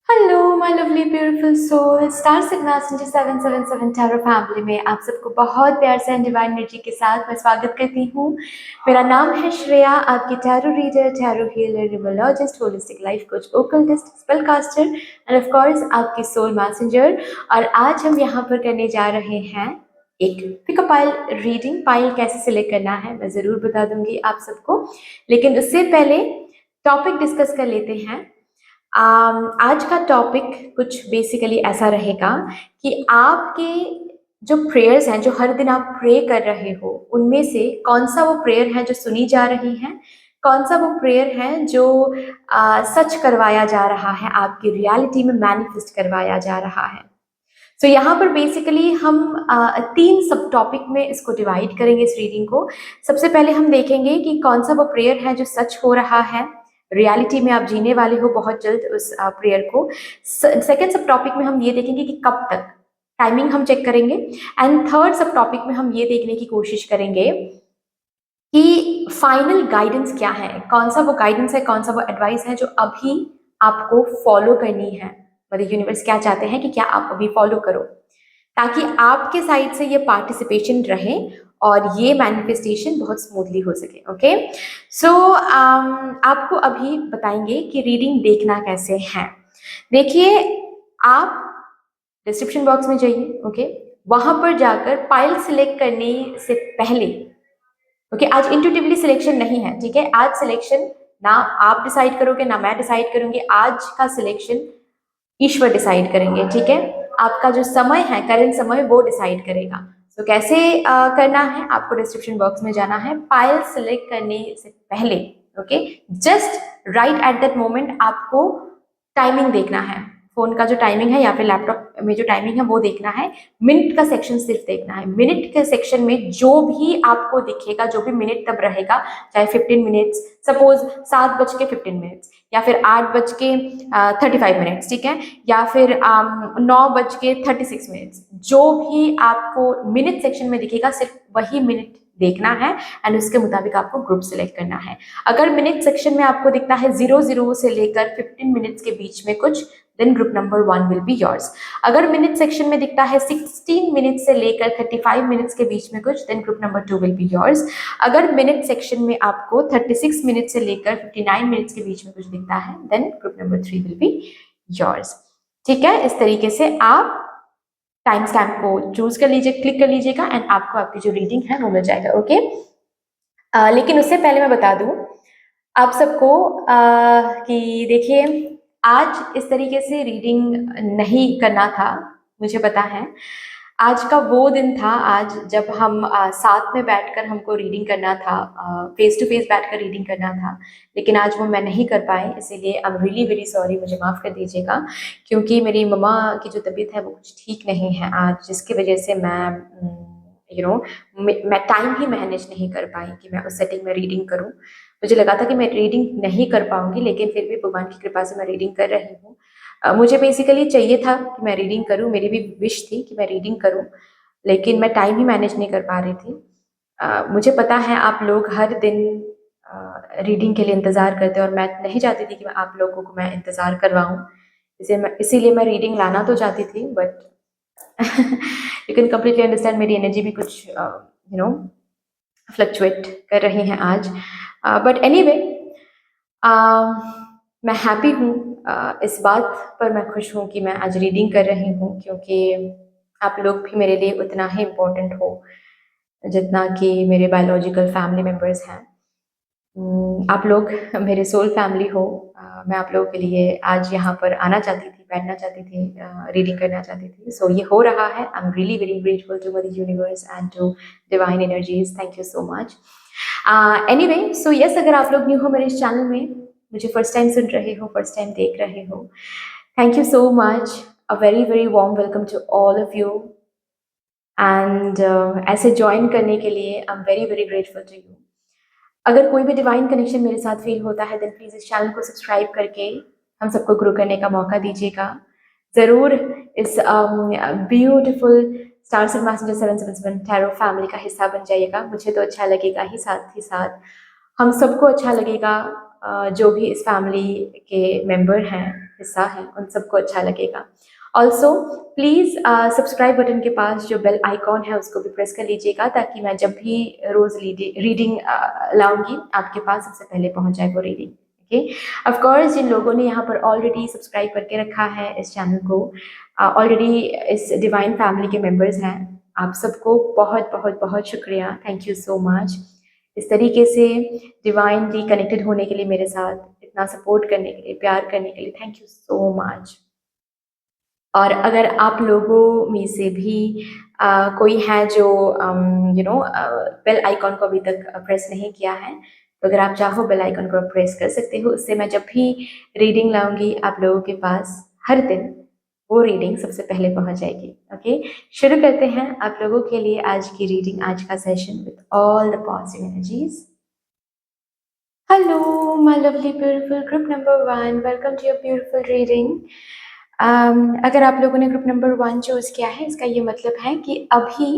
Hello my lovely beautiful soul star signal 777 tarot family में आप सबको बहुत प्यार से एंड डिवाइन एनर्जी के साथ मैं स्वागत करती हूँ। मेरा नाम है श्रेया, आपकी tarot reader, tarot healer, numerologist, holistic life coach, occultist, spellcaster and of course आपकी सोल मैसेंजर। और आज हम यहाँ पर करने जा रहे हैं एक पिकअप पाइल रीडिंग। पाइल कैसे सिलेक्ट करना है मैं ज़रूर बता दूंगी आप सबको, लेकिन उससे पहले टॉपिक डिस्कस कर लेते हैं। आज का टॉपिक कुछ बेसिकली ऐसा रहेगा कि आपके जो प्रेयर्स हैं, जो हर दिन आप प्रे कर रहे हो, उनमें से कौन सा वो प्रेयर है जो सुनी जा रही है, कौन सा वो प्रेयर है जो सच करवाया जा रहा है, आपकी रियलिटी में मैनिफेस्ट करवाया जा रहा है। तो यहाँ पर बेसिकली हम 3 सब टॉपिक में इसको डिवाइड करेंगे इस रीडिंग को। सबसे पहले हम देखेंगे कि कौन सा वो प्रेयर है जो सच हो रहा है, रियलिटी में आप जीने वाले हो बहुत जल्द उस प्रेयर को। सेकेंड सब टॉपिक में हम ये देखेंगे कि कब तक, टाइमिंग हम चेक करेंगे। एंड थर्ड सब टॉपिक में हम ये देखने की कोशिश करेंगे कि फाइनल गाइडेंस क्या है, कौन सा वो गाइडेंस है, कौन सा वो एडवाइस है जो अभी आपको फॉलो करनी है। मतलब यूनिवर्स क्या चाहते हैं कि क्या आप अभी फॉलो करो, ताकि आपके साइड से ये पार्टिसिपेशन रहे और ये मैनिफेस्टेशन बहुत स्मूथली हो सके। ओके, सो आपको अभी बताएंगे कि रीडिंग देखना कैसे है। देखिए, आप डिस्क्रिप्शन बॉक्स में जाइए, ओके, वहां पर जाकर पाइल सिलेक्ट करने से पहले, ओके, आज इंट्यूटिवली सिलेक्शन नहीं है, ठीक है। आज सिलेक्शन ना आप डिसाइड करोगे ना मैं डिसाइड करूंगी, आज का सिलेक्शन ईश्वर डिसाइड करेंगे, ठीक है। आपका जो समय है, करंट समय, वो डिसाइड करेगा। तो कैसे करना है, आपको डिस्क्रिप्शन बॉक्स में जाना है। पाइल सिलेक्ट करने से पहले, okay, just right at that moment आपको टाइमिंग देखना है। फोन का जो टाइमिंग है या फिर लैपटॉप में जो टाइमिंग है वो देखना है। मिनट का सेक्शन सिर्फ देखना है। मिनट के सेक्शन में जो भी आपको दिखेगा, जो भी मिनट तब रहेगा, चाहे 15 मिनट्स, सपोज 7:15 या फिर 8:35, ठीक है, या फिर 9:36, जो भी आपको मिनट सेक्शन में दिखेगा सिर्फ वही मिनट देखना है एंड उसके मुताबिक आपको ग्रुप सिलेक्ट करना है। अगर मिनट सेक्शन में आपको दिखता है 00 से लेकर 15 मिनट्स के बीच में कुछ, then group number 1 will be yours. अगर मिनट सेक्शन में दिखता है 16 मिनट से लेकर 35 मिनट्स के बीच में कुछ, then group number 2 will be yours. अगर मिनट सेक्शन में आपको 36 मिनट से लेकर 59 मिनट्स के बीच में कुछ दिखता है, then group number 3 will be yours, ठीक है। इस तरीके से आप टाइम स्टैम्प को चूज कर लीजिए, क्लिक कर लीजिएगा एंड आपको आपकी जो रीडिंग है वो मिल जाएगा। ओके, लेकिन उससे पहले मैं बता दूं आप सबको कि देखिए, आज इस तरीके से रीडिंग नहीं करना था, मुझे पता है। आज का वो दिन था, आज जब हम साथ में बैठकर हमको रीडिंग करना था, फेस टू फेस बैठकर रीडिंग करना था, लेकिन आज वो मैं नहीं कर पाई, इसीलिए आई एम रियली वेरी सॉरी, मुझे माफ़ कर दीजिएगा। क्योंकि मेरी मम्मा की जो तबीयत है वो कुछ ठीक नहीं है आज, जिसकी वजह से मैं मैं टाइम ही मैनेज नहीं कर पाई कि मैं उस सेटिंग में रीडिंग करूं। मुझे लगा था कि मैं रीडिंग नहीं कर पाऊंगी, लेकिन फिर भी भगवान की कृपा से मैं रीडिंग कर रही हूँ। मुझे बेसिकली चाहिए था कि मैं रीडिंग करूं, मेरी भी विश थी कि मैं रीडिंग करूं, लेकिन मैं टाइम ही मैनेज नहीं कर पा रही थी। मुझे पता है आप लोग हर दिन रीडिंग के लिए इंतज़ार करते हैं और मैं नहीं चाहती थी कि मैं आप लोगों को मैं इंतज़ार करवाऊँ, इसीलिए मैं रीडिंग लाना तो चाहती थी, but you can completely understand, मेरी एनर्जी भी कुछ फ्लक्चुएट कर रही हैं आज। बट एनीवे, मैं हैप्पी हूँ, इस बात पर मैं खुश हूँ कि मैं आज रीडिंग कर रही हूँ, क्योंकि आप लोग भी मेरे लिए उतना ही इम्पोर्टेंट हो जितना कि मेरे बायोलॉजिकल फैमिली मेम्बर्स हैं। आप लोग मेरे सोल फैमिली हो। मैं आप लोगों के लिए आज यहाँ पर आना चाहती थी, बैठना चाहती थी, रीडिंग करना चाहती थी। सो ये हो रहा है। I am really very grateful to mother universe and to divine energies. Thank you so much. Anyway, so yes, अगर आप लोग न्यू हो मेरे इस चैनल में, मुझे फर्स्ट टाइम सुन रहे हो, फर्स्ट टाइम देख रहे हो, thank you so much. A very very warm welcome to all of you and ऐसे ज्वाइन करने के लिए I am very very grateful to you. अगर कोई भी डिवाइन कनेक्शन मेरे साथ फील होता है, देन प्लीज़ इस चैनल को सब्सक्राइब करके हम सबको ग्रो करने का मौका दीजिएगा। ज़रूर इस beautiful star sigma messenger 777 tarot family का हिस्सा बन जाइएगा। मुझे तो अच्छा लगेगा ही साथ हम सबको अच्छा लगेगा, जो भी इस फैमिली के मेंबर हैं। हिस्सा हैं उन सबको अच्छा लगेगा। ऑल्सो प्लीज़ सब्सक्राइब बटन के पास जो बेल आइकॉन है उसको भी प्रेस कर लीजिएगा, ताकि मैं जब भी रोज़ रीडिंग लाऊंगी आपके पास सबसे पहले पहुंच जाए वो रीडिंग। ओके, ऑफ कोर्स जिन लोगों ने यहाँ पर ऑलरेडी सब्सक्राइब करके रखा है इस चैनल को, ऑलरेडी इस डिवाइन फैमिली के मेंबर्स हैं, आप सबको बहुत बहुत बहुत शुक्रिया, थैंक यू सो मच। इस तरीके से डिवाइनली कनेक्टेड होने के लिए, मेरे साथ इतना सपोर्ट करने के लिए, प्यार करने के लिए, थैंक यू सो मच। और अगर आप लोगों में से भी कोई है जो बेल आइकॉन को अभी तक प्रेस नहीं किया है, तो अगर आप चाहो बेल आइकन को प्रेस कर सकते हो। उससे मैं जब भी रीडिंग लाऊंगी आप लोगों के पास हर दिन, वो रीडिंग सबसे पहले पहुंच जाएगी। ओके, शुरू करते हैं आप लोगों के लिए आज की रीडिंग, आज का session with all the positive energies. Hello my lovely beautiful group number 1, welcome to your beautiful reading. अगर आप लोगों ने ग्रुप नंबर 1 चूज किया है, इसका ये मतलब है कि अभी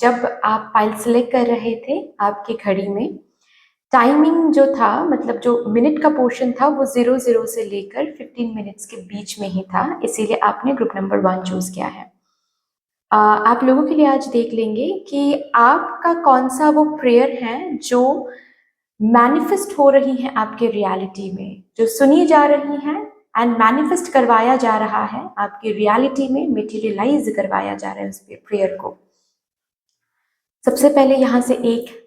जब आप फाइल सेलेक्ट कर रहे थे, आपकी घड़ी में टाइमिंग जो था, मतलब जो मिनट का पोर्शन था, वो 00 से लेकर 15 मिनट्स के बीच में ही था, इसीलिए आपने ग्रुप नंबर 1 चूज किया है। आप लोगों के लिए आज देख लेंगे कि आपका कौन सा वो प्रेयर है जो मैनिफेस्ट हो रही है आपके रियलिटी में, जो सुनी जा रही है एंड मैनिफेस्ट करवाया जा रहा है आपकी रियलिटी में, मटेरियलाइज करवाया जा रहा है उस प्रेयर को। सबसे पहले यहाँ से एक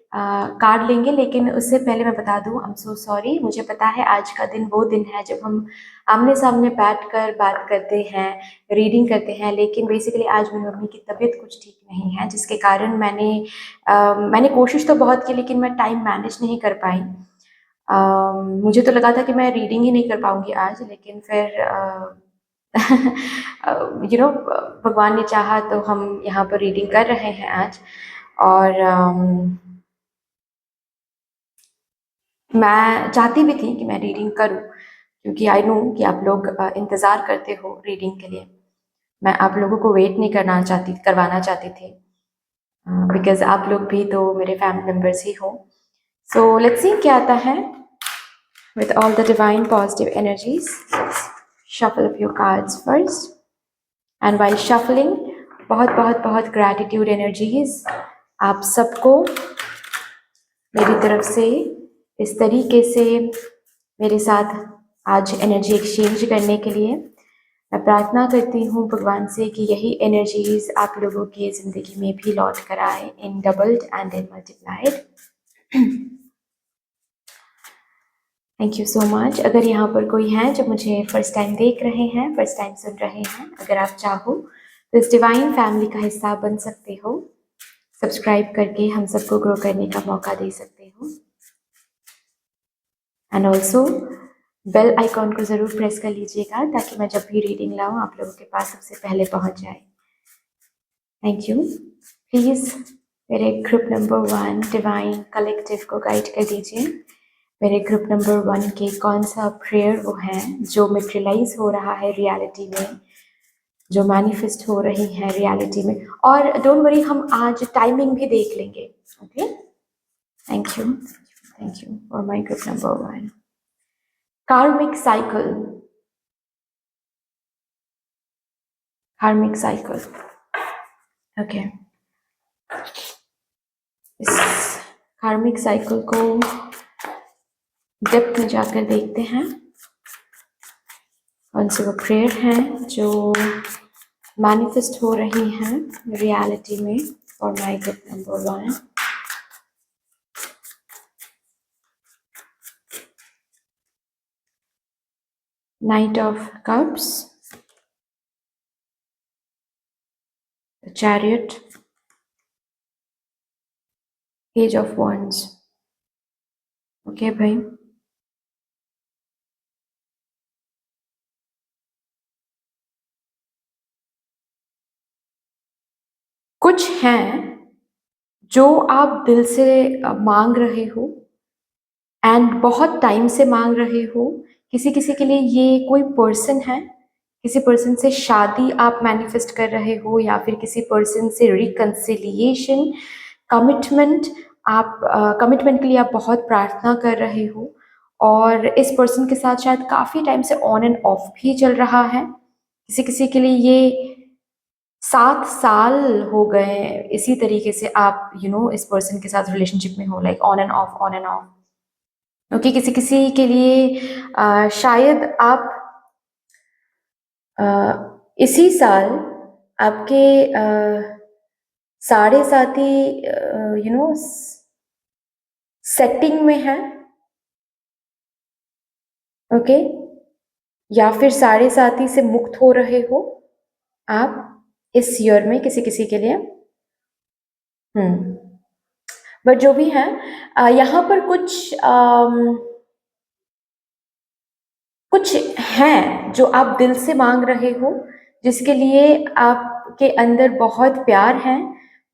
कार्ड लेंगे, लेकिन उससे पहले मैं बता दूं, आई एम सो सॉरी, मुझे पता है आज का दिन वो दिन है जब हम आमने सामने बैठकर बात करते हैं, रीडिंग करते हैं, लेकिन बेसिकली आज मेरी मम्मी की तबीयत कुछ ठीक नहीं है, जिसके कारण मैंने कोशिश तो बहुत की, लेकिन मैं टाइम मैनेज नहीं कर पाई। मुझे तो लगा था कि मैं रीडिंग ही नहीं कर पाऊंगी आज, लेकिन फिर भगवान ने चाहा तो हम यहाँ पर रीडिंग कर रहे हैं आज। और मैं चाहती भी थी कि मैं रीडिंग करूं, क्योंकि आई नो कि आप लोग इंतज़ार करते हो रीडिंग के लिए। मैं आप लोगों को वेट नहीं करवाना चाहती थी, बिकॉज आप लोग भी तो मेरे फैमिली मेम्बर्स ही हो। सो लेट्स सी क्या आता है with all the divine positive energies. Let's shuffle a few cards first, and while shuffling, बहुत बहुत बहुत gratitude energies आप सबको मेरी तरफ से इस तरीके से मेरे साथ आज एनर्जी एक्सचेंज करने के लिए। मैं प्रार्थना करती हूँ भगवान से कि यही एनर्जीज आप लोगों की ज़िंदगी में भी लौट कर आए, in doubled and in multiplied. Thank you so much. अगर यहाँ पर कोई है जो मुझे फर्स्ट टाइम देख रहे हैं, फर्स्ट टाइम सुन रहे हैं, अगर आप चाहो तो इस डिवाइन फैमिली का हिस्सा बन सकते हो, सब्सक्राइब करके हम सबको ग्रो करने का मौका दे सकते हो। एंड ऑल्सो बेल आइकॉन को ज़रूर प्रेस कर लीजिएगा, ताकि मैं जब भी रीडिंग लाऊं आप लोगों के पास सबसे पहले पहुंच जाए। Thank you. प्लीज़ मेरे ग्रुप नंबर 1 डिवाइन कलेक्टिव को गाइड कर दीजिए। मेरे ग्रुप नंबर 1 के कौन सा प्रेयर वो है जो मटेरियलाइज हो रहा है रियलिटी में, जो मैनिफेस्ट हो रही है रियलिटी में। और डोंट वरी, हम आज टाइमिंग भी देख लेंगे। Okay, thank you for my group number 1। कार्मिक साइकिल, कार्मिक साइकिल। ओके, इस कार्मिक साइकिल को डेप्थ में जाकर देखते हैं कौन से वो प्रेयर हैं जो मैनिफेस्ट हो रही हैं रियलिटी में for my group number 1। Knight of Cups, the Chariot, Page of Wands। Okay भाई, कुछ हैं जो आप दिल से मांग रहे हो एंड बहुत टाइम से मांग रहे हो। किसी किसी के लिए ये कोई पर्सन है, किसी पर्सन से शादी आप मैनिफेस्ट कर रहे हो, या फिर किसी पर्सन से रिकंसिलिएशन, कमिटमेंट, आप कमिटमेंट के लिए आप बहुत प्रार्थना कर रहे हो। और इस पर्सन के साथ शायद काफ़ी टाइम से ऑन एंड ऑफ भी चल रहा है। किसी किसी के लिए ये 7 साल हो गए हैं इसी तरीके से आप इस पर्सन के साथ रिलेशनशिप में हो, like on end of on end of. Okay, किसी किसी के लिए शायद आप इसी साल आपके साढ़े साथी सेटिंग में है। ओके, या फिर साढ़े साथी से मुक्त हो रहे हो आप इस ईयर में किसी किसी के लिए। बट जो भी है, यहाँ पर कुछ हैं जो आप दिल से मांग रहे हो, जिसके लिए आपके अंदर बहुत प्यार है,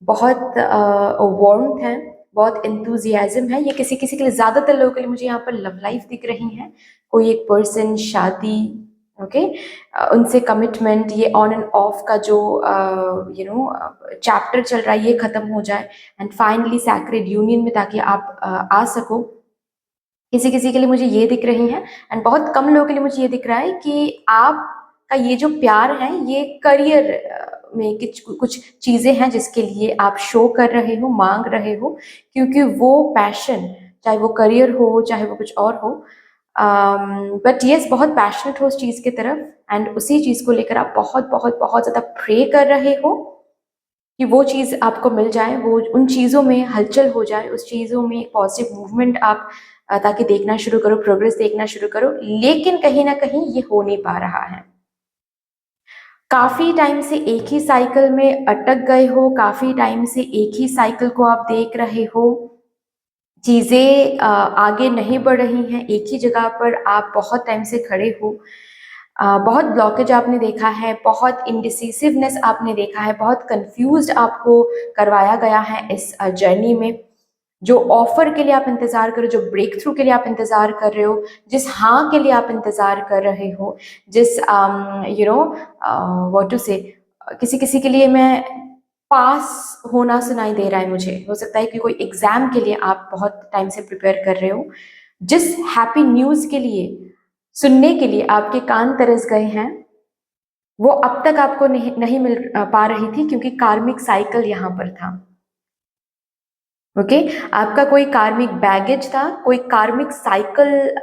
बहुत वार्मथ है, बहुत एंथुजियाज्म है। ये किसी किसी के लिए, ज़्यादातर लोगों के लिए मुझे यहाँ पर लव लाइफ दिख रही है। कोई एक पर्सन, शादी, ओके, उनसे कमिटमेंट, ये ऑन एंड ऑफ का जो चैप्टर चल रहा है ये खत्म हो जाए एंड फाइनली सैक्रेड यूनियन में, ताकि आप आ सको। किसी किसी के लिए मुझे ये दिख रही है एंड बहुत कम लोगों के लिए मुझे ये दिख रहा है कि आपका ये जो प्यार है ये करियर में कुछ कुछ चीज़ें हैं जिसके लिए आप शो कर रहे हो, मांग रहे हो, क्योंकि वो पैशन, चाहे वो करियर हो चाहे वो कुछ और हो, बट यस, बहुत पैशनेट हो उस चीज़ की तरफ एंड उसी चीज़ को लेकर आप बहुत बहुत बहुत ज़्यादा प्रे कर रहे हो कि वो चीज़ आपको मिल जाए, वो उन चीज़ों में हलचल हो जाए, उस चीज़ों में पॉजिटिव मूवमेंट आप ताकि देखना शुरू करो, प्रोग्रेस देखना शुरू करो। लेकिन कहीं ना कहीं ये हो नहीं पा रहा है। काफ़ी टाइम से एक ही साइकिल में अटक गए हो, काफ़ी टाइम से एक ही साइकिल को आप देख रहे हो, चीज़ें आगे नहीं बढ़ रही हैं, एक ही जगह पर आप बहुत टाइम से खड़े हो। बहुत ब्लॉकेज आपने देखा है, बहुत इंडिसिसिवनेस आपने देखा है, बहुत कंफ्यूज्ड आपको करवाया गया है इस जर्नी में। जो ऑफर के लिए आप इंतज़ार कर रहे हो, जो ब्रेक थ्रू के लिए आप इंतज़ार कर रहे हो, जिस हाँ के लिए आप इंतज़ार कर रहे हो, जिस व्हाट टू से, किसी किसी के लिए मैं पास होना सुनाई दे रहा है मुझे। हो सकता है कि कोई एग्ज़ाम के लिए आप बहुत टाइम से प्रिपेयर कर रहे हो, जिस हैप्पी न्यूज़ के लिए, सुनने के लिए आपके कान तरस गए हैं, वो अब तक आपको नहीं मिल पा रही थी, क्योंकि कार्मिक साइकिल यहाँ पर था। ओके, आपका कोई कार्मिक बैगेज था, कोई कार्मिक साइकिल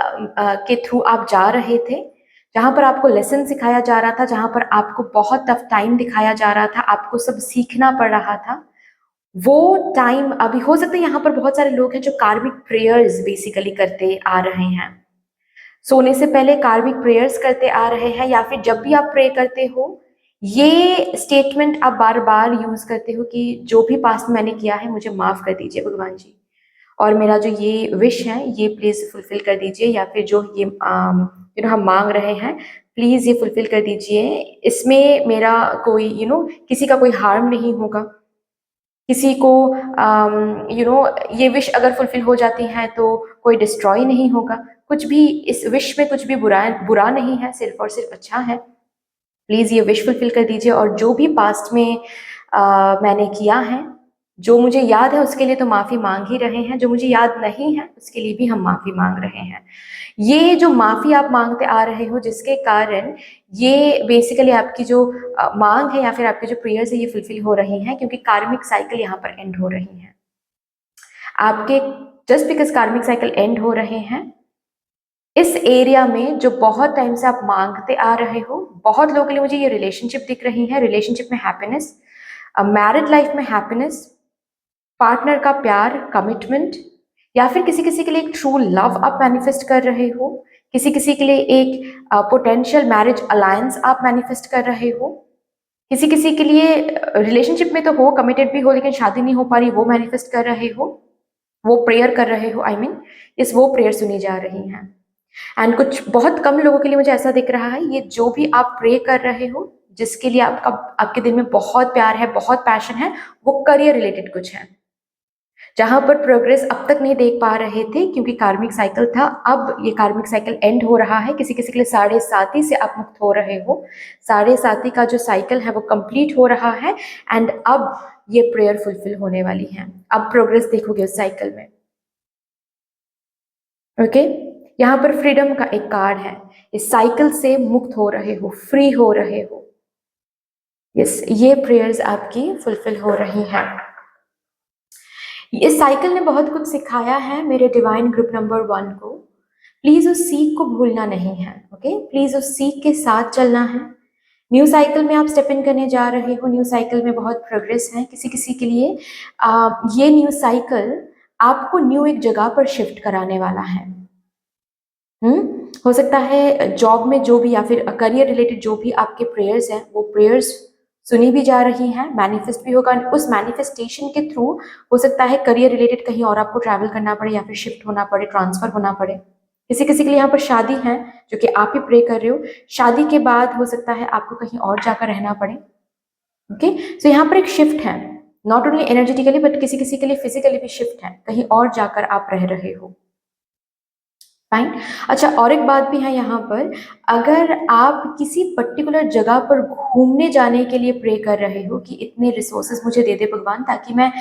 के थ्रू आप जा रहे थे, जहां पर आपको लेसन सिखाया जा रहा था, जहां पर आपको बहुत टफ टाइम दिखाया जा रहा था, आपको सब सीखना पड़ रहा था। वो टाइम अभी, हो सकता है यहाँ पर बहुत सारे लोग हैं जो कार्मिक प्रेयर्स बेसिकली करते आ रहे हैं, सोने से पहले कार्मिक प्रेयर्स करते आ रहे हैं, या फिर जब भी आप प्रे करते हो ये स्टेटमेंट आप बार बार यूज करते हो कि जो भी पास्ट में मैंने किया है मुझे माफ कर दीजिए भगवान जी, और मेरा जो ये विश है ये प्लीज फुलफिल कर दीजिए, या फिर जो ये हम मांग रहे हैं प्लीज ये फुलफिल कर दीजिए। इसमें मेरा कोई किसी का कोई हार्म नहीं होगा, किसी को ये विश अगर फुलफिल हो जाती है तो कोई डिस्ट्रॉय नहीं होगा, कुछ भी इस विश में कुछ भी बुरा बुरा नहीं है, सिर्फ और सिर्फ अच्छा है। प्लीज़ ये विश फुलफिल कर दीजिए, और जो भी पास्ट में मैंने किया है, जो मुझे याद है उसके लिए तो माफ़ी मांग ही रहे हैं, जो मुझे याद नहीं है उसके लिए भी हम माफ़ी मांग रहे हैं। ये जो माफ़ी आप मांगते आ रहे हो, जिसके कारण ये बेसिकली आपकी जो मांग है या फिर आपकी जो प्रेयर्स है ये फुलफिल हो रही हैं, क्योंकि कार्मिक साइकिल यहाँ पर एंड हो रही है आपके। जस्ट बिकॉज कार्मिक साइकिल एंड हो रहे हैं इस एरिया में, जो बहुत टाइम से आप मांगते आ रहे हो, बहुत लोगों के लिए मुझे ये रिलेशनशिप दिख रही है, रिलेशनशिप में हैप्पीनेस, मैरिड लाइफ में हैप्पीनेस, पार्टनर का प्यार, कमिटमेंट, या फिर किसी किसी के लिए एक ट्रू लव आप मैनिफेस्ट कर रहे हो, किसी किसी के लिए एक पोटेंशियल मैरिज अलायंस आप मैनिफेस्ट कर रहे हो, किसी किसी के लिए रिलेशनशिप में तो हो, कमिटेड भी हो, लेकिन शादी नहीं हो पा रही, वो मैनिफेस्ट कर रहे हो, वो प्रेयर कर रहे हो, आई मीन इस वो प्रेयर सुनी जा रही हैं। एंड कुछ बहुत कम लोगों के लिए मुझे ऐसा दिख रहा है, ये जो भी आप प्रे कर रहे हो, जिसके लिए आपके दिल में बहुत प्यार है, बहुत पैशन है, वो करियर रिलेटेड कुछ है, जहां पर प्रोग्रेस अब तक नहीं देख पा रहे थे क्योंकि कार्मिक साइकिल था। अब ये कार्मिक साइकिल एंड हो रहा है, किसी किसी के लिए साढ़े साथी से आप मुक्त हो रहे हो, साढ़े साथी का जो साइकिल है वो कंप्लीट हो रहा है एंड अब ये प्रेयर फुलफिल होने वाली है। अब प्रोग्रेस देखोगे उस साइकिल में। ओके, यहाँ पर फ्रीडम का एक कार्ड है, इस साइकिल से मुक्त हो रहे हो, फ्री हो रहे हो। यस, ये प्रेयर्स आपकी फुलफिल हो रही हैं। इस साइकिल ने बहुत कुछ सिखाया है मेरे डिवाइन ग्रुप नंबर 1 को। प्लीज उस सीख को भूलना नहीं है, ओके? प्लीज उस सीख के साथ चलना है। न्यू साइकिल में आप स्टेप इन करने जा रहे हो, न्यू साइकिल में बहुत प्रोग्रेस है किसी किसी के लिए। ये न्यू साइकिल आपको न्यू एक जगह पर शिफ्ट कराने वाला है। हो सकता है जॉब में जो भी या फिर करियर रिलेटेड जो भी आपके प्रेयर्स हैं वो प्रेयर्स सुनी भी जा रही हैं, मैनिफेस्ट भी होगा। उस मैनिफेस्टेशन के थ्रू हो सकता है करियर रिलेटेड कहीं और आपको ट्रैवल करना पड़े या फिर शिफ्ट होना पड़े, ट्रांसफर होना पड़े। किसी किसी के लिए यहाँ पर शादी है जो कि आप ही प्रे कर रहे हो, शादी के बाद हो सकता है आपको कहीं और जाकर रहना पड़े। ओके, सो यहाँ पर एक शिफ्ट है, नॉट ओनली एनर्जेटिकली बट किसी किसी के लिए फिजिकली भी शिफ्ट है, कहीं और जाकर आप रह रहे हो। फाइन। अच्छा, और एक बात भी है यहाँ पर, अगर आप किसी पर्टिकुलर जगह पर घूमने जाने के लिए प्रे कर रहे हो कि इतने रिसोर्सेज मुझे दे दे भगवान ताकि मैं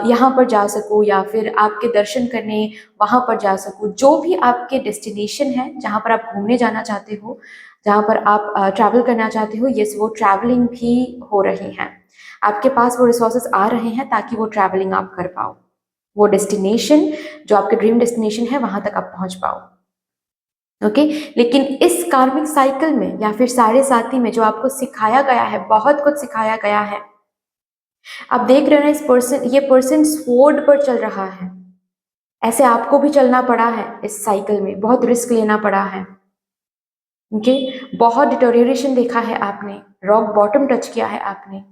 यहाँ पर जा सकूँ या फिर आपके दर्शन करने वहाँ पर जा सकूँ, जो भी आपके डेस्टिनेशन है जहाँ पर आप घूमने जाना चाहते हो, जहाँ पर आप ट्रैवल करना चाहते हो, यस वो ट्रैवलिंग भी हो रही है, आपके पास वो रिसोर्सेज आ रहे हैं ताकि वो ट्रैवलिंग आप कर पाओ, वो डेस्टिनेशन जो आपके ड्रीम डेस्टिनेशन है वहां तक आप पहुंच पाओ। ओके, लेकिन इस कार्मिक साइकिल में या फिर साढ़े साथी में जो आपको सिखाया गया है, बहुत कुछ सिखाया गया है। आप देख रहे हो ना, ये पर्सन स्वॉर्ड पर चल रहा है, ऐसे आपको भी चलना पड़ा है इस साइकिल में, बहुत रिस्क लेना पड़ा है। ओके, बहुत डिटोरिएशन देखा है आपने, रॉक बॉटम टच किया है आपने।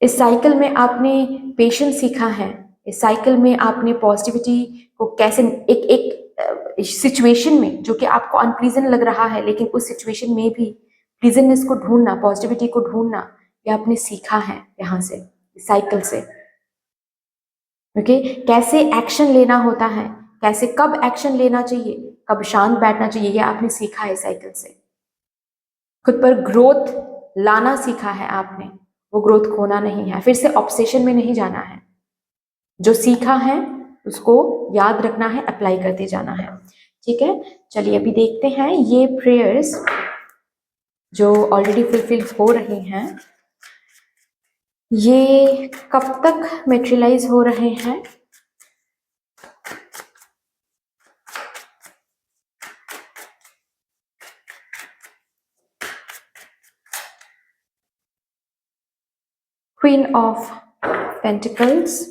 इस साइकिल में आपने पेशेंस सीखा है, इस साइकिल में आपने पॉजिटिविटी को कैसे एक एक सिचुएशन में जो कि आपको अनप्लीजेंट लग रहा है, लेकिन उस सिचुएशन में भी प्लीजेंटनेस को ढूंढना, पॉजिटिविटी को ढूंढना, ये आपने सीखा है यहाँ से, इस साइकिल से। ओके, कैसे एक्शन लेना होता है, कैसे कब एक्शन लेना चाहिए, कब शांत बैठना चाहिए, ये आपने सीखा है साइकिल से। खुद पर ग्रोथ लाना सीखा है आपने, वो ग्रोथ खोना नहीं है, फिर से ऑब्सेशन में नहीं जाना है, जो सीखा है उसको याद रखना है, अप्लाई करते जाना है। ठीक है, चलिए अभी देखते हैं ये प्रेयर्स जो ऑलरेडी फुलफिल हो रही हैं, ये कब तक मेटेरियलाइज हो रहे हैं। Queen of pentacles,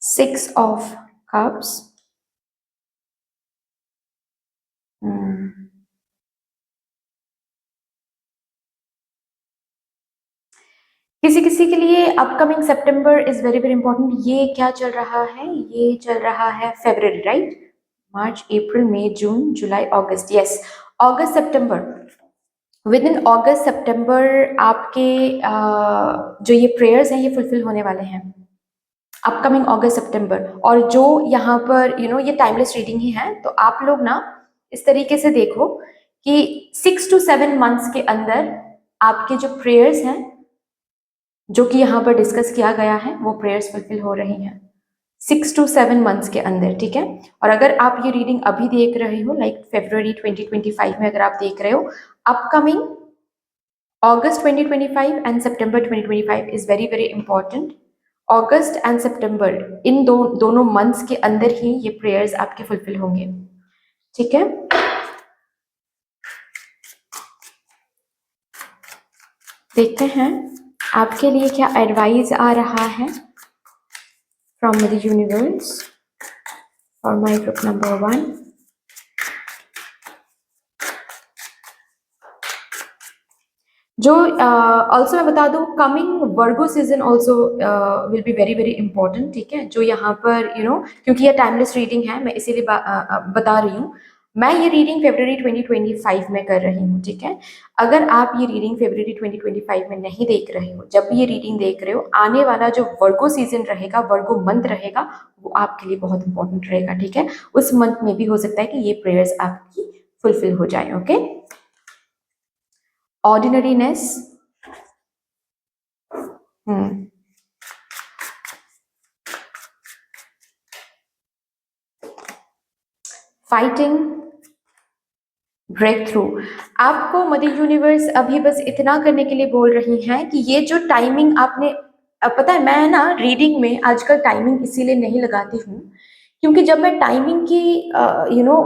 six of cups, किसी किसी के लिए upcoming September is very very important. ये क्या चल रहा है, ये चल रहा है February, right? March, April, May, June, July, August, yes August September. With in August September आपके जो ये प्रेयर्स हैं ये फुलफिल होने वाले हैं, अपकमिंग अगस्त सितंबर। और जो यहाँ पर ये टाइमलेस रीडिंग ही है, तो आप लोग ना इस तरीके से देखो कि 6 to 7 मंथ्स के अंदर आपके जो प्रेयर्स हैं जो कि यहाँ पर डिस्कस किया गया है वो प्रेयर्स फुलफिल हो रही हैं 6 to 7 मंथ्स के अंदर, ठीक है? और अगर आप ये रीडिंग अभी देख रहे हो, लाइक फरवरी 2025 में अगर आप देख रहे हो, upcoming August 2025 and September 2025 is very very important. August and September इन दोनों मंथ्स के अंदर ही ये प्रेयर्स आपके फुलफिल होंगे, ठीक है? देखते हैं आपके लिए क्या एडवाइस आ रहा है from the universe for my group number 1। जो ऑल्सो मैं बता दूं, coming Virgo season also will be very very important, ठीक है? जो यहाँ पर क्योंकि ये टाइमलेस रीडिंग है, मैं इसीलिए बता रही हूँ। मैं ये रीडिंग फरवरी 2025 में कर रही हूँ, ठीक है? अगर आप ये रीडिंग फरवरी 2025 में नहीं देख रहे हो, जब भी ये रीडिंग देख रहे हो, आने वाला जो वर्गो सीजन रहेगा, वर्गो मंथ रहेगा, वो आपके लिए बहुत इंपॉर्टेंट रहेगा, ठीक है? उस मंथ में भी हो सकता है कि ये प्रेयर्स आपकी फुलफिल हो जाए, okay? Ordinariness, fighting break through. आपको मदर यूनिवर्स अभी बस इतना करने के लिए बोल रही हैं कि ये जो टाइमिंग आपने, अब पता है मैं ना रीडिंग में आजकल टाइमिंग इसीलिए नहीं लगाती हूँ क्योंकि जब मैं टाइमिंग की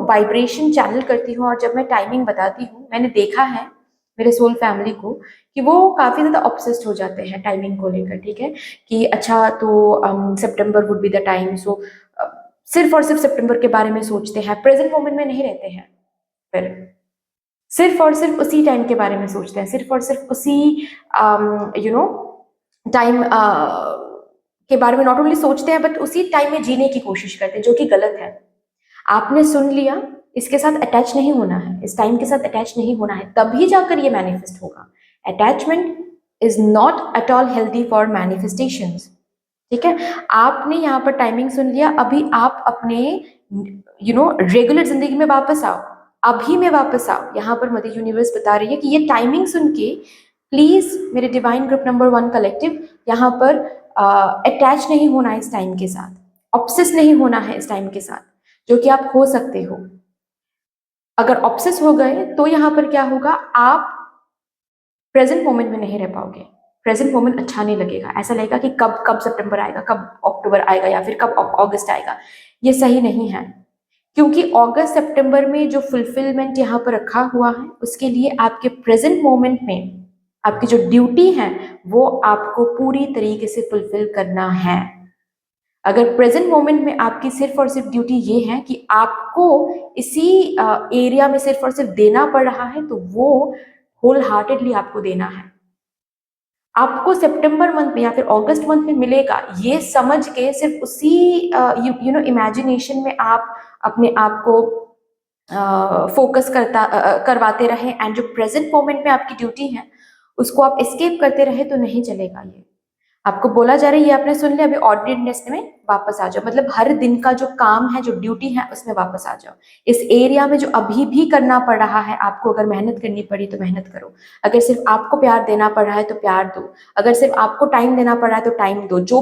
वाइब्रेशन चैनल करती हूँ और जब मैं टाइमिंग बताती हूँ, मैंने देखा है मेरे सोल फैमिली को कि वो काफ़ी ज़्यादा ऑब्सेस्ड हो जाते हैं टाइमिंग को लेकर। ठीक है कि अच्छा तो सितंबर वुड बी द टाइम, सो सिर्फ और सिर्फ सितंबर के बारे में सोचते हैं, प्रेजेंट मोमेंट में नहीं रहते हैं। फिर सिर्फ और सिर्फ उसी टाइम के बारे में सोचते हैं, सिर्फ और सिर्फ उसी टाइम के बारे में नॉट ओनली सोचते हैं बट उसी टाइम में जीने की कोशिश करते हैं, जो कि गलत है। आपने सुन लिया, इसके साथ अटैच नहीं होना है, इस टाइम के साथ अटैच नहीं होना है, तभी जाकर ये मैनिफेस्ट होगा। Attachment is not at all healthy for manifestations. ठीक है, आपने यहाँ पर टाइमिंग सुन लिया, अभी आप अपने रेगुलर जिंदगी में वापस आओ, अभी में वापस आओ। यहाँ पर मदर यूनिवर्स बता रही है कि ये टाइमिंग सुन के प्लीज मेरे डिवाइन ग्रुप नंबर 1 कलेक्टिव, यहाँ पर अटैच नहीं होना है इस टाइम के साथ, ऑब्सेस नहीं होना है इस टाइम के साथ, जो कि आप हो सकते हो। अगर ऑब्सेस हो गए तो यहाँ पर क्या होगा, आप प्रेजेंट मोमेंट में नहीं रह पाओगे, प्रेजेंट मोमेंट अच्छा नहीं लगेगा, ऐसा लगेगा कि कब कब सितंबर आएगा, कब अक्टूबर आएगा या फिर कब अगस्त आएगा। ये सही नहीं है क्योंकि अगस्त सितंबर में जो फुलफिलमेंट यहाँ पर रखा हुआ है उसके लिए आपके प्रेजेंट मोमेंट में आपकी जो ड्यूटी है वो आपको पूरी तरीके से फुलफिल करना है। अगर प्रेजेंट मोमेंट में आपकी सिर्फ और सिर्फ ड्यूटी ये है कि आपको इसी एरिया में सिर्फ और सिर्फ देना पड़ रहा है तो वो होल हार्टेडली आपको देना है। आपको सितंबर मंथ में या फिर अगस्त मंथ में मिलेगा ये समझ के सिर्फ उसी इमेजिनेशन में आप अपने आप को फोकस करवाते रहे एंड जो प्रेजेंट मोमेंट में आपकी ड्यूटी है उसको आप एस्केप करते रहे तो नहीं चलेगा। ये आपको बोला जा रहा है, ये आपने सुन लिया, अभी ऑर्डिनरीनेस में वापस आ जाओ, मतलब हर दिन का जो काम है, जो ड्यूटी है उसमें वापस आ जाओ। इस एरिया में जो अभी भी करना पड़ रहा है आपको, अगर मेहनत करनी पड़ी तो मेहनत करो, अगर सिर्फ आपको प्यार देना पड़ रहा है तो प्यार दो, अगर सिर्फ आपको टाइम देना पड़ रहा है तो टाइम दो। जो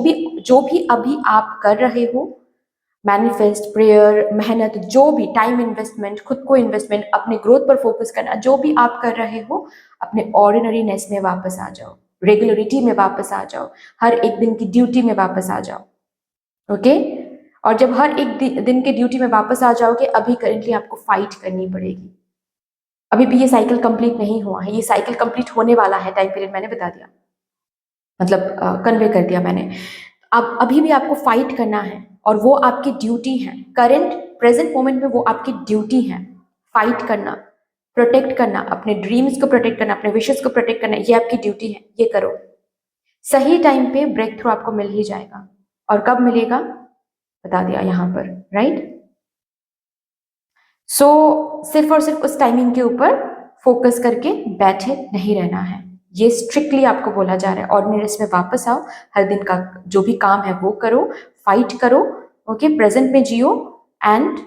भी अभी आप कर रहे हो, मैनिफेस्ट, प्रेयर, मेहनत, जो भी टाइम इन्वेस्टमेंट, खुद को इन्वेस्टमेंट, अपने ग्रोथ पर फोकस करना, जो भी आप कर रहे हो अपने ऑर्डिनरीनेस में वापस आ जाओ, रेगुलरिटी में वापस आ जाओ, हर एक दिन की ड्यूटी में वापस आ जाओ। ओके, और जब हर एक दिन के ड्यूटी में वापस आ जाओगे, अभी करेंटली आपको फाइट करनी पड़ेगी, अभी भी ये साइकिल कंप्लीट नहीं हुआ है, ये साइकिल कंप्लीट होने वाला है, टाइम पीरियड मैंने बता दिया, मतलब कन्वे कर दिया मैंने। अब अभी भी आपको फाइट करना है और वो आपकी ड्यूटी है, करंट प्रेजेंट मोमेंट में वो आपकी ड्यूटी है, फाइट करना, प्रोटेक्ट करना, अपने ड्रीम्स को प्रोटेक्ट करना, अपने विशेस को प्रोटेक्ट करना, ये आपकी ड्यूटी है, ये करो। सही टाइम पे ब्रेक थ्रू आपको मिल ही जाएगा, और कब मिलेगा बता दिया यहाँ पर, राइट। सो सिर्फ और सिर्फ उस टाइमिंग के ऊपर फोकस करके बैठे नहीं रहना है, ये स्ट्रिक्टली आपको बोला जा रहा है। ऑर्डिनरीनेस में वापस आओ, हर दिन का जो भी काम है वो करो, फाइट करो, ओके, प्रेजेंट में जियो, एंड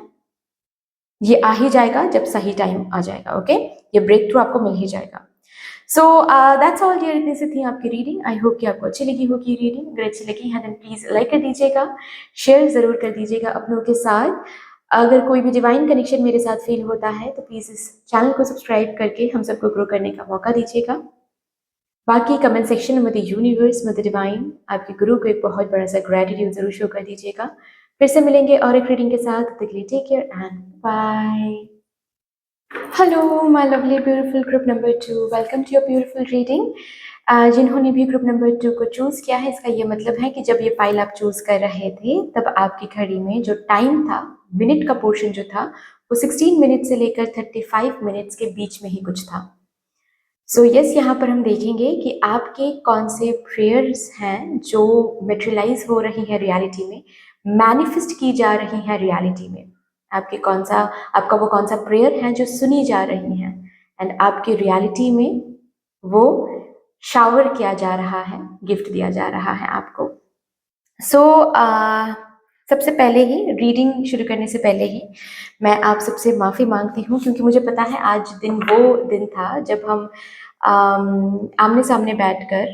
ये आ ही जाएगा जब सही टाइम आ जाएगा। ओके, ये ब्रेक थ्रू आपको मिल ही जाएगा। सो दैट्स ऑल डियर, इतनी सी थी आपकी रीडिंग। आई होप कि आपको अच्छी लगी होगी रीडिंग। अगर अच्छी लगी है देन प्लीज लाइक कर दीजिएगा, शेयर जरूर कर दीजिएगा अपनों के साथ। अगर कोई भी डिवाइन कनेक्शन मेरे साथ फील होता है तो प्लीज इस चैनल को सब्सक्राइब करके हम सबको ग्रो करने का मौका दीजिएगा। बाकी कमेंट सेक्शन में मुझे यूनिवर्स, मुझे डिवाइन, आपके गुरु को एक बहुत बड़ा सा ग्रेटिट्यूड जरूर शो कर दीजिएगा। फिर से मिलेंगे और एक रीडिंग के साथ, तब तक के लिए take care and bye. Hello my lovely beautiful group number 2, welcome to your beautiful reading. जिन्होंने भी ग्रुप नंबर 2 को चूज़ किया है, इसका ये मतलब है कि जब ये फाइल आप चूज़ कर रहे थे तब आपकी घड़ी में जो टाइम था, मिनट का पोर्शन जो था वो 16 मिनट से लेकर 35 मिनट्स के बीच में ही कुछ था। सो यस, यहाँ पर हम देखेंगे कि आपके कौन से प्रेयर्स हैं जो मेटेरियलाइज हो रही है रियलिटी में, मैनिफेस्ट की जा रही है रियलिटी में। आपका वो कौन सा प्रेयर है जो सुनी जा रही है एंड आपकी रियलिटी में वो शावर किया जा रहा है, गिफ्ट दिया जा रहा है आपको। सबसे पहले ही रीडिंग शुरू करने से पहले ही मैं आप सबसे माफ़ी मांगती हूँ क्योंकि मुझे पता है आज वो दिन था जब हम आमने सामने बैठकर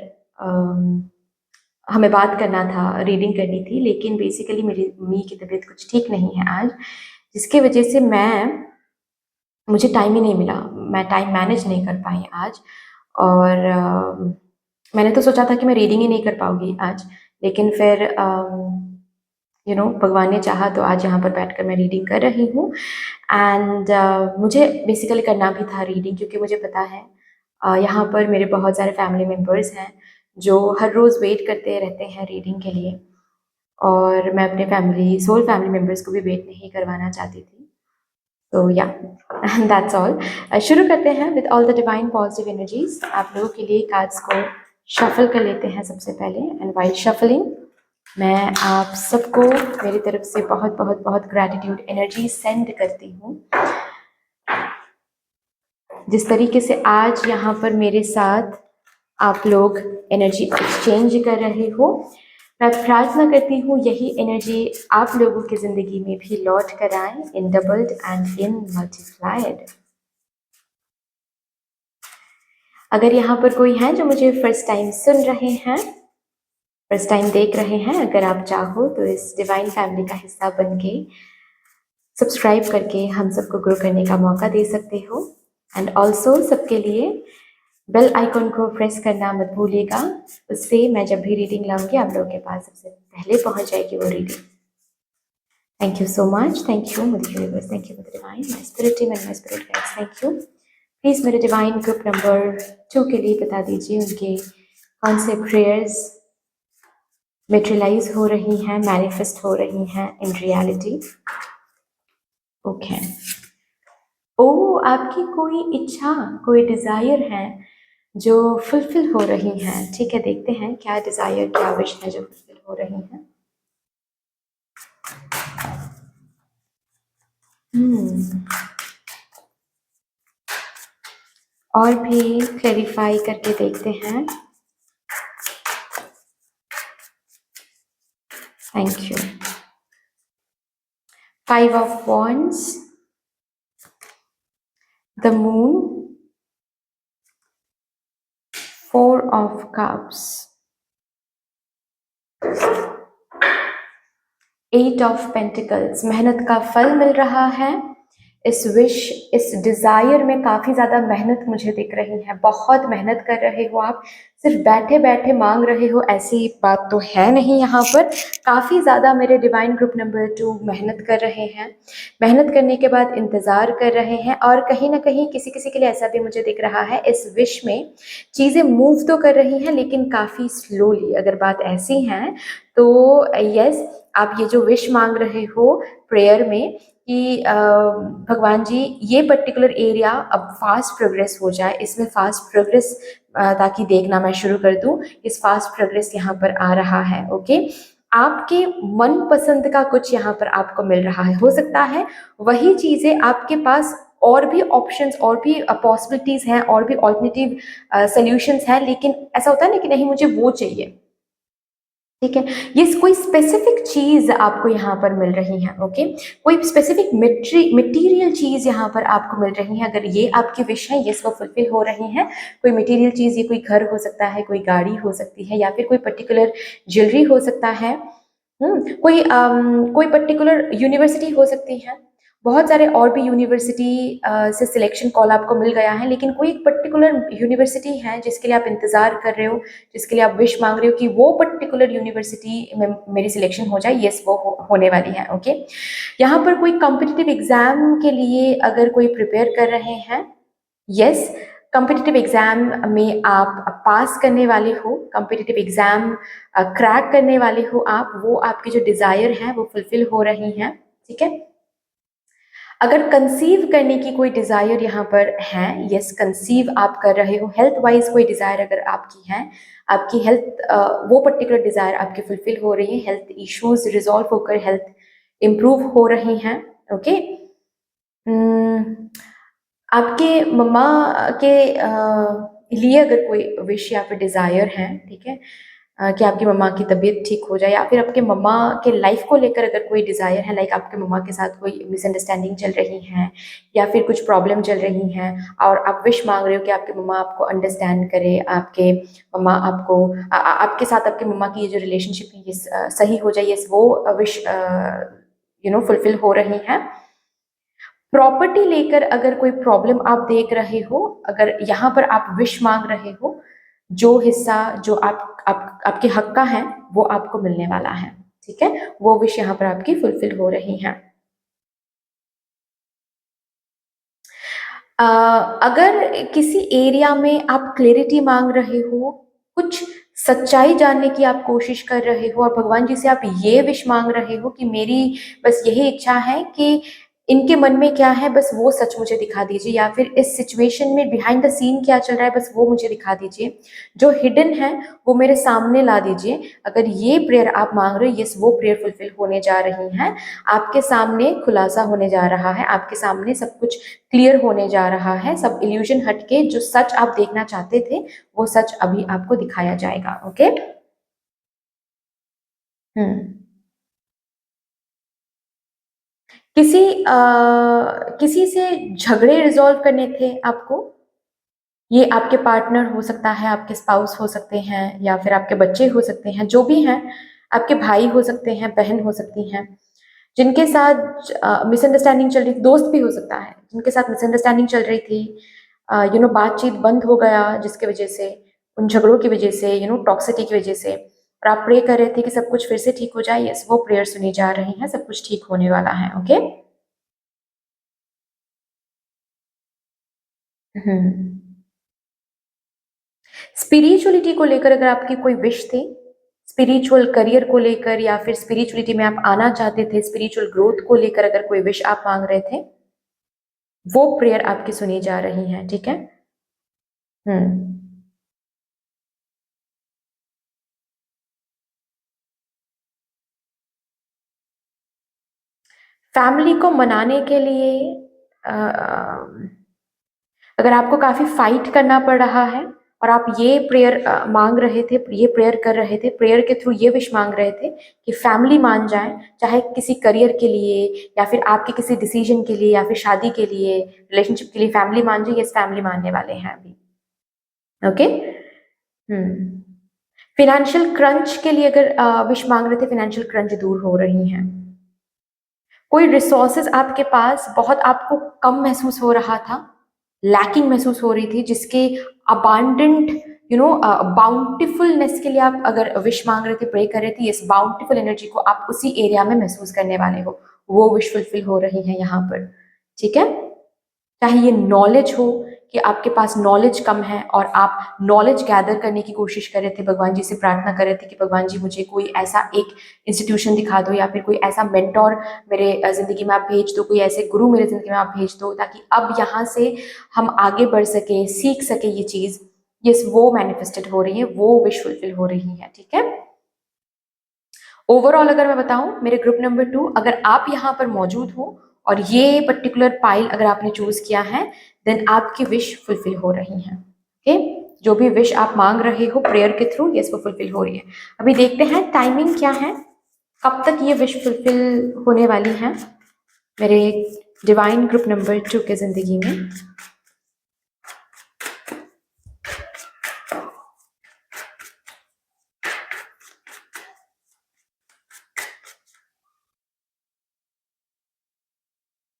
हमें बात करना था, रीडिंग करनी थी, लेकिन बेसिकली मेरी मम्मी की तबीयत कुछ ठीक नहीं है आज, जिसकी वजह से मुझे टाइम ही नहीं मिला, मैं टाइम मैनेज नहीं कर पाई आज। और मैंने तो सोचा था कि मैं रीडिंग ही नहीं कर पाऊँगी आज, लेकिन फिर भगवान ने चाहा तो आज यहाँ पर बैठकर मैं रीडिंग कर रही हूँ। एंड मुझे बेसिकली करना भी था रीडिंग, क्योंकि मुझे पता है यहाँ पर मेरे बहुत सारे फैमिली मेम्बर्स हैं जो हर रोज़ वेट करते रहते हैं रीडिंग के लिए, और मैं अपने सोल फैमिली मेम्बर्स को भी वेट नहीं करवाना चाहती थी। तो या दैट्स ऑल। शुरू करते हैं with all the divine positive energies. आप लोगों के लिए कार्ड्स को शफल कर लेते हैं सबसे पहले। एंड वाइल शफलिंग मैं आप सबको मेरी तरफ से बहुत बहुत बहुत ग्रैटिट्यूड एनर्जी सेंड करती हूँ। जिस तरीके से आज यहाँ पर मेरे साथ आप लोग एनर्जी एक्सचेंज कर रहे हो, मैं प्रार्थना करती हूँ यही एनर्जी आप लोगों की ज़िंदगी में भी लौट कर आए in doubled and in multiplied. अगर यहाँ पर कोई है जो मुझे फर्स्ट टाइम सुन रहे हैं, फर्स्ट टाइम देख रहे हैं, अगर आप चाहो तो इस डिवाइन फैमिली का हिस्सा बन के सब्सक्राइब करके हम सबको ग्रो करने का मौका दे सकते हो। एंड ऑल्सो सबके लिए बेल आइकॉन को प्रेस करना मत भूलिएगा, उससे मैं जब भी रीडिंग लाऊंगी आप लोगों के पास सबसे पहले पहुंच जाएगी वो reading. Thank you so much, thank you mother universe, thank you mother divine, my spirit team and my spirit guides, thank you. Please मेरे डिवाइन ग्रुप नंबर 2 के लिए बता दीजिए उनके कौन से प्रेयर्स मेटेरियलाइज हो रही हैं, मैनिफेस्ट हो रही हैं इन रियलिटी। ओके, ओ आपकी कोई इच्छा, कोई डिज़ायर है जो फुलफिल हो रही हैं। ठीक है, देखते हैं क्या डिज़ायर, क्या विश है जो फुलफिल हो रही हैं। और भी क्लैरिफाई करके देखते हैं। Thank you. 5 of Wands, the Moon, 4 of Cups, 8 of Pentacles। मेहनत का फल मिल रहा है। इस विश, इस डिज़ायर में काफ़ी ज़्यादा मेहनत मुझे दिख रही है, बहुत मेहनत कर रहे हो आप, सिर्फ बैठे बैठे मांग रहे हो ऐसी बात तो है नहीं यहाँ पर। काफ़ी ज़्यादा मेरे डिवाइन ग्रुप नंबर 2 मेहनत कर रहे हैं, मेहनत करने के बाद इंतज़ार कर रहे हैं, और कहीं ना कहीं किसी किसी के लिए ऐसा भी मुझे दिख रहा है इस विश में चीज़ें मूव तो कर रही हैं लेकिन काफ़ी स्लोली। अगर बात ऐसी है तो यस, आप ये जो विश मांग रहे हो प्रेयर में कि भगवान जी ये पर्टिकुलर एरिया अब फास्ट प्रोग्रेस हो जाए, इसमें फास्ट प्रोग्रेस ताकि देखना मैं शुरू कर दूं, इस फास्ट प्रोग्रेस यहाँ पर आ रहा है। ओके, आपके मन पसंद का कुछ यहाँ पर आपको मिल रहा है, हो सकता है वही चीज़ें आपके पास और भी ऑप्शंस, और भी पॉसिबिलिटीज़ हैं, और भी ऑल्टरनेटिव सोल्यूशंस हैं, लेकिन ऐसा होता है ना कि नहीं मुझे वो चाहिए। ठीक है, ये कोई स्पेसिफिक चीज़ आपको यहाँ पर मिल रही है। ओके, कोई स्पेसिफिक मटेरियल चीज़ यहाँ पर आपको मिल रही है। अगर ये आपकी विश है, ये वो फुलफिल हो रही है। कोई मटेरियल चीज़, ये कोई घर हो सकता है, कोई गाड़ी हो सकती है, या फिर कोई पर्टिकुलर ज्वेलरी हो सकता है। कोई पर्टिकुलर यूनिवर्सिटी हो सकती है। बहुत सारे और भी यूनिवर्सिटी से सिलेक्शन कॉल आपको मिल गया है, लेकिन कोई एक पर्टिकुलर यूनिवर्सिटी है जिसके लिए आप इंतज़ार कर रहे हो, जिसके लिए आप विश मांग रहे हो कि वो पर्टिकुलर यूनिवर्सिटी में मेरी सिलेक्शन हो जाए। यस, वो होने वाली है। ओके, यहाँ पर कोई कॉम्पिटिटिव एग्जाम के लिए अगर कोई प्रिपेयर कर रहे हैं, यस, कॉम्पिटिटिव एग्जाम में आप पास करने वाले हो, कॉम्पिटिटिव एग्जाम क्रैक करने वाले हो आप, वो आपकी जो डिज़ायर है वो फुलफिल हो रही हैं। ठीक है, अगर कंसीव करने की कोई डिज़ायर यहाँ पर है, यस, कंसीव आप कर रहे हो, हेल्थ वाइज कोई डिज़ायर अगर आपकी है, आपकी हेल्थ वो पर्टिकुलर डिज़ायर आपकी फुलफिल हो रही है, हेल्थ इश्यूज रिजॉल्व होकर हेल्थ इम्प्रूव हो रही हैं। ओके, आपके मम्मा के लिए अगर कोई विश या फिर डिज़ायर है, ठीक है, कि आपकी मम्मा की तबीयत ठीक हो जाए, या फिर आपके मम्मा के लाइफ को लेकर अगर कोई डिज़ायर है, लाइक आपके मम्मा के साथ कोई मिसअंडरस्टैंडिंग चल रही है या फिर कुछ प्रॉब्लम चल रही हैं और आप विश मांग रहे हो कि आपके मम्मा आपको अंडरस्टैंड करे, आपके मम्मा आपको आपके साथ आपके मम्मा की ये जो रिलेशनशिप है ये सही हो जाए, ये वो विश फुलफिल हो रही हैं। प्रॉपर्टी लेकर अगर कोई प्रॉब्लम आप देख रहे हो, अगर यहाँ पर आप विश मांग रहे हो, जो हिस्सा जो आपके हक का है वो आपको मिलने वाला है, ठीक है, वो विश यहाँ पर आपकी फुलफिल हो रही है। अगर किसी एरिया में आप क्लैरिटी मांग रहे हो, कुछ सच्चाई जानने की आप कोशिश कर रहे हो और भगवान जी से आप ये विश मांग रहे हो कि मेरी बस यही इच्छा है कि इनके मन में क्या है बस वो सच मुझे दिखा दीजिए, या फिर इस सिचुएशन में बिहाइंड द सीन क्या चल रहा है बस वो मुझे दिखा दीजिए, जो हिडन है वो मेरे सामने ला दीजिए। अगर ये प्रेयर आप मांग रहे हो, यस वो प्रेयर फुलफिल होने जा रही है, आपके सामने खुलासा होने जा रहा है, आपके सामने सब कुछ क्लियर होने जा रहा है, सब इल्यूजन हटके जो सच आप देखना चाहते थे वो सच अभी आपको दिखाया जाएगा। ओके। हम्म। किसी से झगड़े रिजॉल्व करने थे आपको, ये आपके पार्टनर हो सकता है, आपके स्पाउस हो सकते हैं, या फिर आपके बच्चे हो सकते हैं, जो भी हैं, आपके भाई हो सकते हैं, बहन हो सकती हैं, जिनके साथ मिसअंडरस्टैंडिंग चल रही थी, दोस्त भी हो सकता है जिनके साथ मिसअंडरस्टैंडिंग चल रही थी, बातचीत बंद हो गया जिसकी वजह से, उन झगड़ों की वजह से, टॉक्सिटी की वजह से, और आप प्रे कर रहे थे कि सब कुछ फिर से ठीक हो जाए, यस वो प्रेयर सुनी जा रही है, सब कुछ ठीक होने वाला है। ओके। हम्म। स्पिरिचुअलिटी को लेकर अगर आपकी कोई विश थी, स्पिरिचुअल करियर को लेकर, या फिर स्पिरिचुअलिटी में आप आना चाहते थे, स्पिरिचुअल ग्रोथ को लेकर अगर कोई विश आप मांग रहे थे, वो प्रेयर आपकी सुनी जा रही है, ठीक है। हम्म। फैमिली को मनाने के लिए अ, अगर आपको काफी फाइट करना पड़ रहा है और आप ये प्रेयर मांग रहे थे, ये प्रेयर कर रहे थे, प्रेयर के थ्रू ये विश मांग रहे थे कि फैमिली मान जाए, चाहे किसी करियर के लिए या फिर आपके किसी डिसीजन के लिए या फिर शादी के लिए, रिलेशनशिप के लिए फैमिली मान जाए, यस फैमिली मानने वाले हैं अभी। ओके। हम्म। फिनेंशियल क्रंच के लिए अगर विश मांग रहे थे, फिनेंशियल क्रंच दूर हो रही हैं। कोई रिसोर्सेज आपके पास बहुत आपको कम महसूस हो रहा था, लैकिंग महसूस हो रही थी, जिसके अबांडेंट बाउंटीफुलनेस के लिए आप अगर विश मांग रहे थे, प्रे कर रहे थे, इस बाउंटीफुल एनर्जी को आप उसी एरिया में महसूस करने वाले हो, वो विश फुलफिल हो रही है यहाँ पर, ठीक है। चाहे ये नॉलेज हो कि आपके पास नॉलेज कम है और आप नॉलेज गैदर करने की कोशिश कर रहे थे, भगवान जी से प्रार्थना कर रहे थे कि भगवान जी मुझे कोई ऐसा एक इंस्टीट्यूशन दिखा दो, या फिर कोई ऐसा मेंटोर मेरे जिंदगी में आप भेज दो, कोई ऐसे गुरु मेरे जिंदगी में आप भेज दो, ताकि अब यहाँ से हम आगे बढ़ सके, सीख सके ये चीज, यस वो मैनिफेस्टेड हो रही है, वो विश फुलफिल हो रही है, ठीक है। ओवरऑल अगर मैं बताऊं, मेरे ग्रुप नंबर 2, अगर आप यहाँ पर मौजूद हो और ये पर्टिकुलर पाइल अगर आपने चूज किया है, देन आपकी विश फुलफिल हो रही है। ओके। जो भी विश आप मांग रहे हो प्रेयर के थ्रू, यस वो फुलफिल हो रही है। अभी देखते हैं टाइमिंग क्या है, कब तक ये विश फुलफिल होने वाली है मेरे डिवाइन ग्रुप नंबर 2 के जिंदगी में।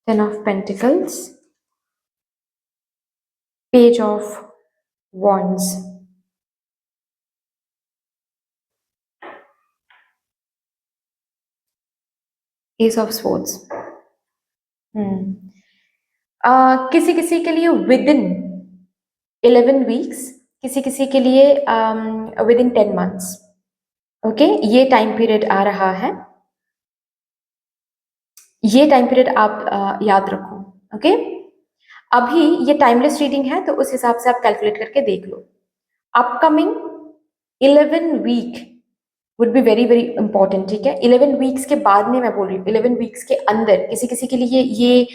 Ten of pentacles, page of wands, S of swords। किसी किसी के लिए विद इन 11 वीक्स, किसी किसी के लिए विद इन 10 मंथ्स। ओके, ये टाइम पीरियड आ रहा है, ये टाइम पीरियड आप याद रखो। ओके। अभी ये टाइमलेस रीडिंग है तो उस हिसाब से आप कैलकुलेट करके देख लो। Upcoming 11 week would be very very important, ठीक है। 11 वीक्स के बाद में मैं बोल रही हूँ, 11 वीक्स के अंदर किसी किसी के लिए ये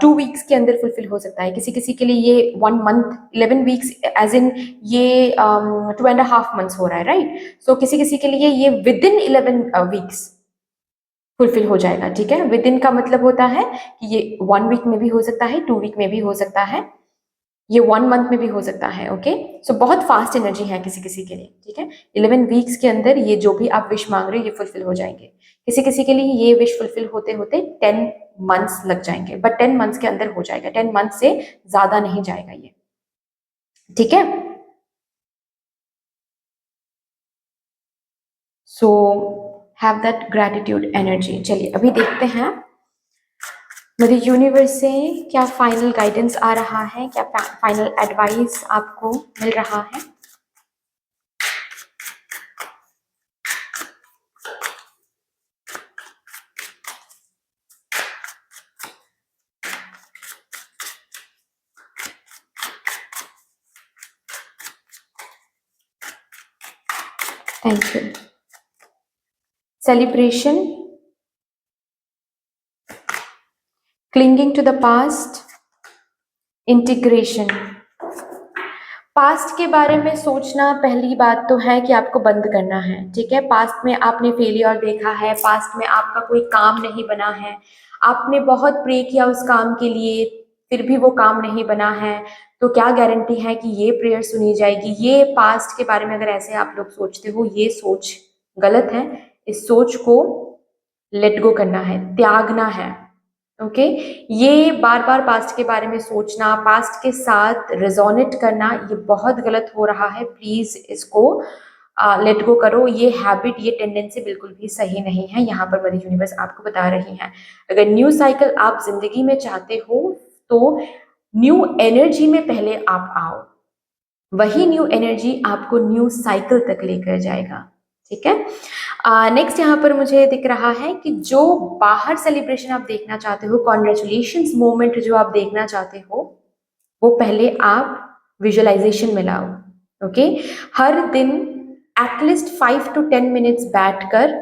2 वीक्स के अंदर फुलफिल हो सकता है, किसी किसी के लिए ये 1 मंथ, 11 वीक्स एज इन ये 2.5 मंथ्स हो रहा है, राइट। सो किसी किसी के लिए ये विद इन 11 वीक्स फुलफिल हो जाएगा, ठीक है। विद इन का मतलब होता है कि ये 1 वीक में भी हो सकता है, 2 वीक में भी हो सकता है, ये 1 मंथ में भी हो सकता है, ओके। सो बहुत फास्ट एनर्जी है किसी किसी के लिए, ठीक है। 11 वीक्स के अंदर ये जो भी आप विश मांग रहे हो ये फुलफिल हो जाएंगे। किसी किसी के लिए ये विश फुलफिल होते होते 10 मंथ्स लग जाएंगे, बट 10 मंथ्स के अंदर हो जाएगा, 10 मंथ से ज्यादा नहीं जाएगा ये, ठीक है। So have that gratitude energy. चलिए अभी देखते हैं मेरे यूनिवर्स से क्या फाइनल गाइडेंस आ रहा है, क्या फाइनल एडवाइस आपको मिल रहा है। Thank you. Celebration, clinging to the past, integration. Past के बारे में सोचना पहली बात तो है कि आपको बंद करना है, ठीक है। पास्ट में आपने फेलियर देखा है, पास्ट में आपका कोई काम नहीं बना है, आपने बहुत प्रे किया उस काम के लिए, फिर भी वो काम नहीं बना है, तो क्या गारंटी है कि ये प्रेयर सुनी जाएगी। ये पास्ट के बारे में अगर ऐसे आप लोग सोचते हो, ये सोच गलत है। इस सोच को लेट गो करना है, त्यागना है, ओके। ये बार बार पास्ट के बारे में सोचना, पास्ट के साथ रेजोनेट करना, ये बहुत गलत हो रहा है। प्लीज इसको लेट गो करो। ये हैबिट, ये टेंडेंसी बिल्कुल भी सही नहीं है। यहाँ पर मदर यूनिवर्स आपको बता रही है, अगर न्यू साइकिल आप जिंदगी में चाहते हो तो न्यू एनर्जी में पहले आप आओ, वही न्यू एनर्जी आपको न्यू साइकिल तक लेकर जाएगा, ठीक है। नेक्स्ट यहाँ पर मुझे दिख रहा है कि जो बाहर सेलिब्रेशन आप देखना चाहते हो, कॉन्ग्रेचुलेशंस मोमेंट जो आप देखना चाहते हो, वो पहले आप विजुअलाइजेशन में लाओ, ओके। हर दिन एटलीस्ट 5 to 10 मिनट्स बैठकर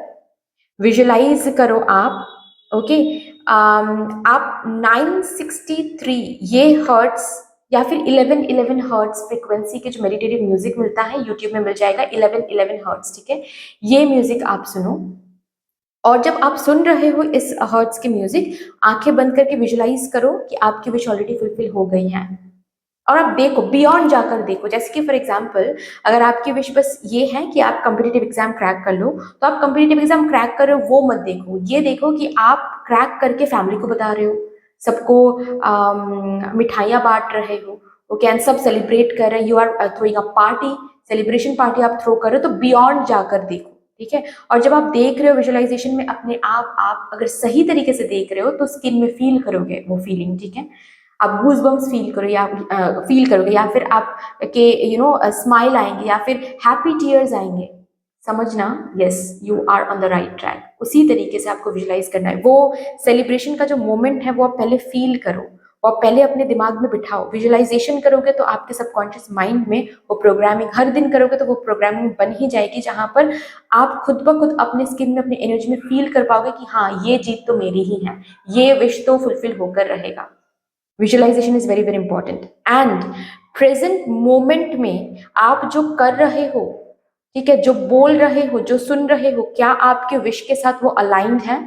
विजुअलाइज करो आप, ओके। आप 963 ये हर्ट्स या फिर 1111 हर्ट्स फ्रीक्वेंसी के जो मेडिटेटिव म्यूजिक मिलता है यूट्यूब में मिल जाएगा, 1111 हर्ट्स, ठीक है। ये म्यूजिक आप सुनो, और जब आप सुन रहे हो इस हर्ट्स के म्यूजिक, आंखें बंद करके विजुअलाइज करो कि आपकी विश ऑलरेडी फुलफिल हो गई है। और आप देखो, बियॉन्ड जाकर देखो, जैसे कि फॉर एग्जाम्पल अगर आपकी विश बस ये है कि आप कंपिटेटिव एग्जाम क्रैक कर लो, तो आप कंपिटेटिव एग्जाम क्रैक कर रहे हो वो मत देखो, ये देखो कि आप क्रैक करके फैमिली को बता रहे हो, सबको मिठाइयाँ बांट रहे हो, ओके, एंड सब सेलिब्रेट कर रहे हैं, you are throwing a party, celebration party आप थ्रो कर रहे हो, तो बियॉन्ड जाकर देखो, ठीक है। और जब आप देख रहे हो विजुअलाइजेशन में अपने आप अगर सही तरीके से देख रहे हो तो स्किन में फील करोगे वो फीलिंग, ठीक है। आप गूज बम्स फील करो या फील करोगे, या फिर आप के स्माइल आएंगे, या फिर हैप्पी टीयर्स आएंगे, समझना, yes you are on the right track. उसी तरीके से आपको विजुलाइज करना है। वो सेलिब्रेशन का जो मोमेंट है वो आप पहले फील करो, और पहले अपने दिमाग में बिठाओ। विजुअलाइजेशन करोगे तो आपके सबकॉन्शियस माइंड में वो प्रोग्रामिंग, हर दिन करोगे तो वो प्रोग्रामिंग बन ही जाएगी, जहां पर आप खुद ब खुद अपने स्किन में, अपनी एनर्जी में फील कर पाओगे कि हाँ ये जीत तो मेरी ही है, ये विश तो फुलफिल होकर रहेगा। Visualisation is very very important. And present moment में आप जो कर रहे हो, ठीक है, जो बोल रहे हो, जो सुन रहे हो, क्या आपके विश के साथ वो अलाइंड है,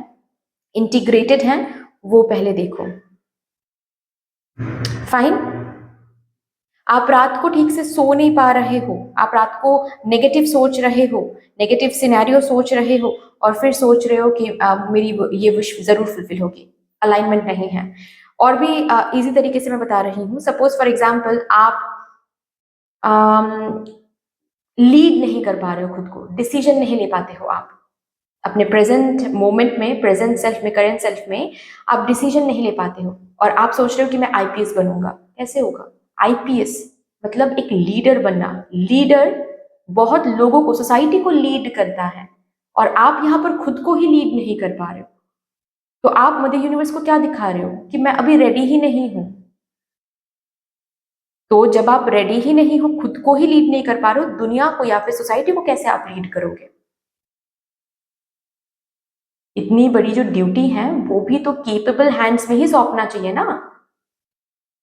इंटीग्रेटेड है, वो पहले देखो। फाइन। आप रात को ठीक से सो नहीं पा रहे हो, आप रात को नेगेटिव सोच रहे हो, नेगेटिव सिनेरियो सोच रहे हो, और फिर सोच रहे हो कि मेरी ये विश जरूर फुलफिल होगी, अलाइनमेंट नहीं है। और भी इजी तरीके से मैं बता रही हूँ। सपोज फॉर एग्जाम्पल आप लीड नहीं कर पा रहे हो खुद को, डिसीजन नहीं ले पाते हो आप अपने प्रेजेंट मोमेंट में, प्रेजेंट सेल्फ में, करेंट सेल्फ में आप डिसीजन नहीं ले पाते हो, और आप सोच रहे हो कि मैं आईपीएस बनूंगा। कैसे होगा? आईपीएस मतलब एक लीडर बनना। लीडर बहुत लोगों को, सोसाइटी को लीड करता है, और आप यहाँ पर खुद को ही लीड नहीं कर पा रहे हो, तो आप मदर यूनिवर्स को क्या दिखा रहे हो कि मैं अभी रेडी ही नहीं हूं। तो जब आप रेडी ही नहीं हो, खुद को ही लीड नहीं कर पा रहे हो, दुनिया को या फिर सोसाइटी को कैसे आप लीड करोगे? इतनी बड़ी जो ड्यूटी है वो भी तो केपेबल हैंड्स में ही सौंपना चाहिए ना।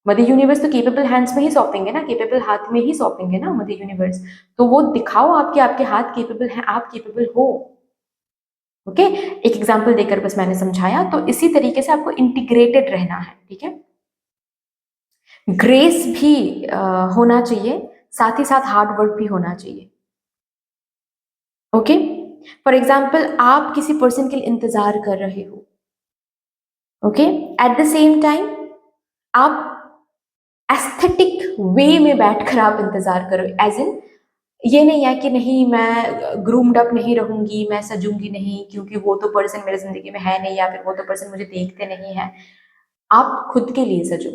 मदर यूनिवर्स तो केपेबल हैंड्स में ही सौंपेंगे ना, केपेबल हाथ में ही सौंपेंगे ना मदर यूनिवर्स। तो वो दिखाओ आपके आपके हाथ केपेबल हैं, आप केपेबल हो। ओके, एक एग्जांपल देकर बस मैंने समझाया। तो इसी तरीके से आपको इंटीग्रेटेड रहना है, ठीक है। ग्रेस भी होना चाहिए, साथ ही साथ हार्ड वर्क भी होना चाहिए। ओके, फॉर एग्जाम्पल आप किसी पर्सन के लिए इंतजार कर रहे हो, okay, at the same time आप एस्थेटिक वे में बैठकर आप इंतजार करो, एज इन ये नहीं है कि नहीं मैं ग्रूम्ड अप नहीं रहूंगी, मैं सजूंगी नहीं क्योंकि वो तो पर्सन मेरे जिंदगी में है नहीं, या फिर वो तो पर्सन मुझे देखते नहीं है। आप खुद के लिए सजो,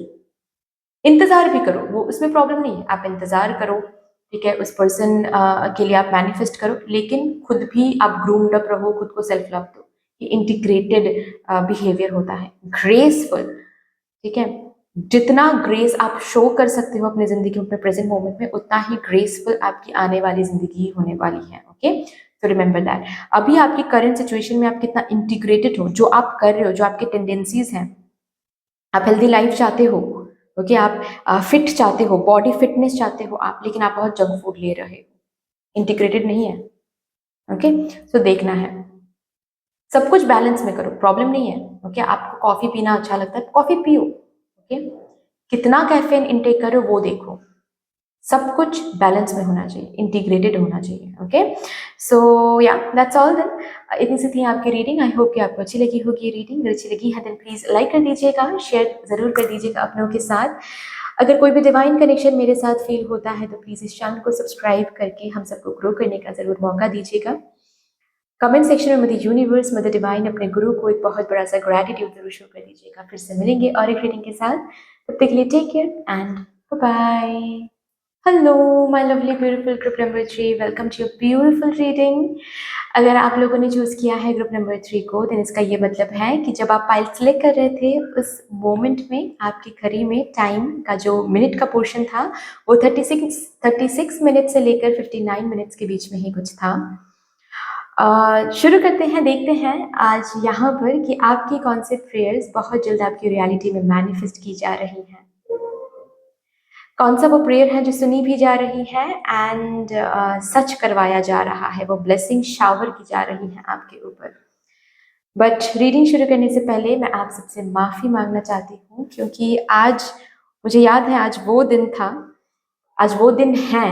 इंतजार भी करो, वो उसमें प्रॉब्लम नहीं है, आप इंतजार करो, ठीक है, उस पर्सन के लिए आप मैनिफेस्ट करो, लेकिन खुद भी आप ग्रूम्ड अप रहो, खुद को सेल्फ लव दो। ये इंटीग्रेटेड बिहेवियर होता है, ग्रेसफुल, ठीक है। जितना ग्रेस आप शो कर सकते हो अपनी जिंदगी में, अपने प्रेजेंट मोमेंट में, उतना ही ग्रेसफुल आपकी आने वाली जिंदगी होने वाली है। ओके, तो रिमेंबर दैट अभी आपकी करंट सिचुएशन में आप कितना इंटीग्रेटेड हो, जो आप कर रहे हो, जो आपके टेंडेंसीज हैं, आप हेल्दी लाइफ चाहते हो, ओके, आप फिट चाहते हो, बॉडी फिटनेस चाहते हो आप, लेकिन आप बहुत जंक फूड ले रहे हो, इंटीग्रेटेड नहीं है। ओके, सो देखना है, सब कुछ बैलेंस में करो, प्रॉब्लम नहीं है। ओके, आपको कॉफी पीना अच्छा लगता है, कॉफी पियो, ओके, कितना कैफीन इनटेक करो वो देखो, सब कुछ बैलेंस में होना चाहिए, इंटीग्रेटेड होना चाहिए। ओके, सो या दैट्स ऑल देन, इतनी सी थी आपकी रीडिंग। आई होप कि आपको अच्छी लगी होगी रीडिंग। अगर अच्छी लगी है देन प्लीज लाइक कर दीजिएगा, शेयर जरूर कर दीजिएगा अपनों के साथ। अगर कोई भी डिवाइन कनेक्शन मेरे साथ फील होता है तो प्लीज इस चैनल को सब्सक्राइब करके हम सबको ग्रो करने का जरूर मौका दीजिएगा। कमेंट सेक्शन में मदर यूनिवर्स, मदर डिवाइन, अपने गुरु को एक बहुत बड़ा सा ग्रैटिट्यूड जरूर शो कर दीजिएगा। फिर से मिलेंगे और एक रीडिंग के साथ, तब तक के लिए take care and bye. Hello my lovely beautiful group number 3, welcome to your beautiful reading. अगर आप लोगों ने चूज किया है ग्रुप नंबर 3 को, देन इसका ये मतलब है कि जब आप फाइल सेलेक्ट कर रहे थे उस मोमेंट में आपकी घड़ी में टाइम का जो मिनट का पोर्शन था वो 36 मिनट से लेकर 59 मिनट्स के बीच में ही कुछ था। शुरू करते हैं, देखते हैं आज यहाँ पर कि आपकी कौन से प्रेयर्स बहुत जल्द आपकी रियलिटी में मैनिफेस्ट की जा रही हैं, कौन सा वो प्रेयर है जो सुनी भी जा रही है एंड सच करवाया जा रहा है, वो ब्लेसिंग शावर की जा रही है आपके ऊपर। बट रीडिंग शुरू करने से पहले मैं आप सबसे माफ़ी मांगना चाहती हूँ, क्योंकि आज मुझे याद है, आज वो दिन था, आज वो दिन है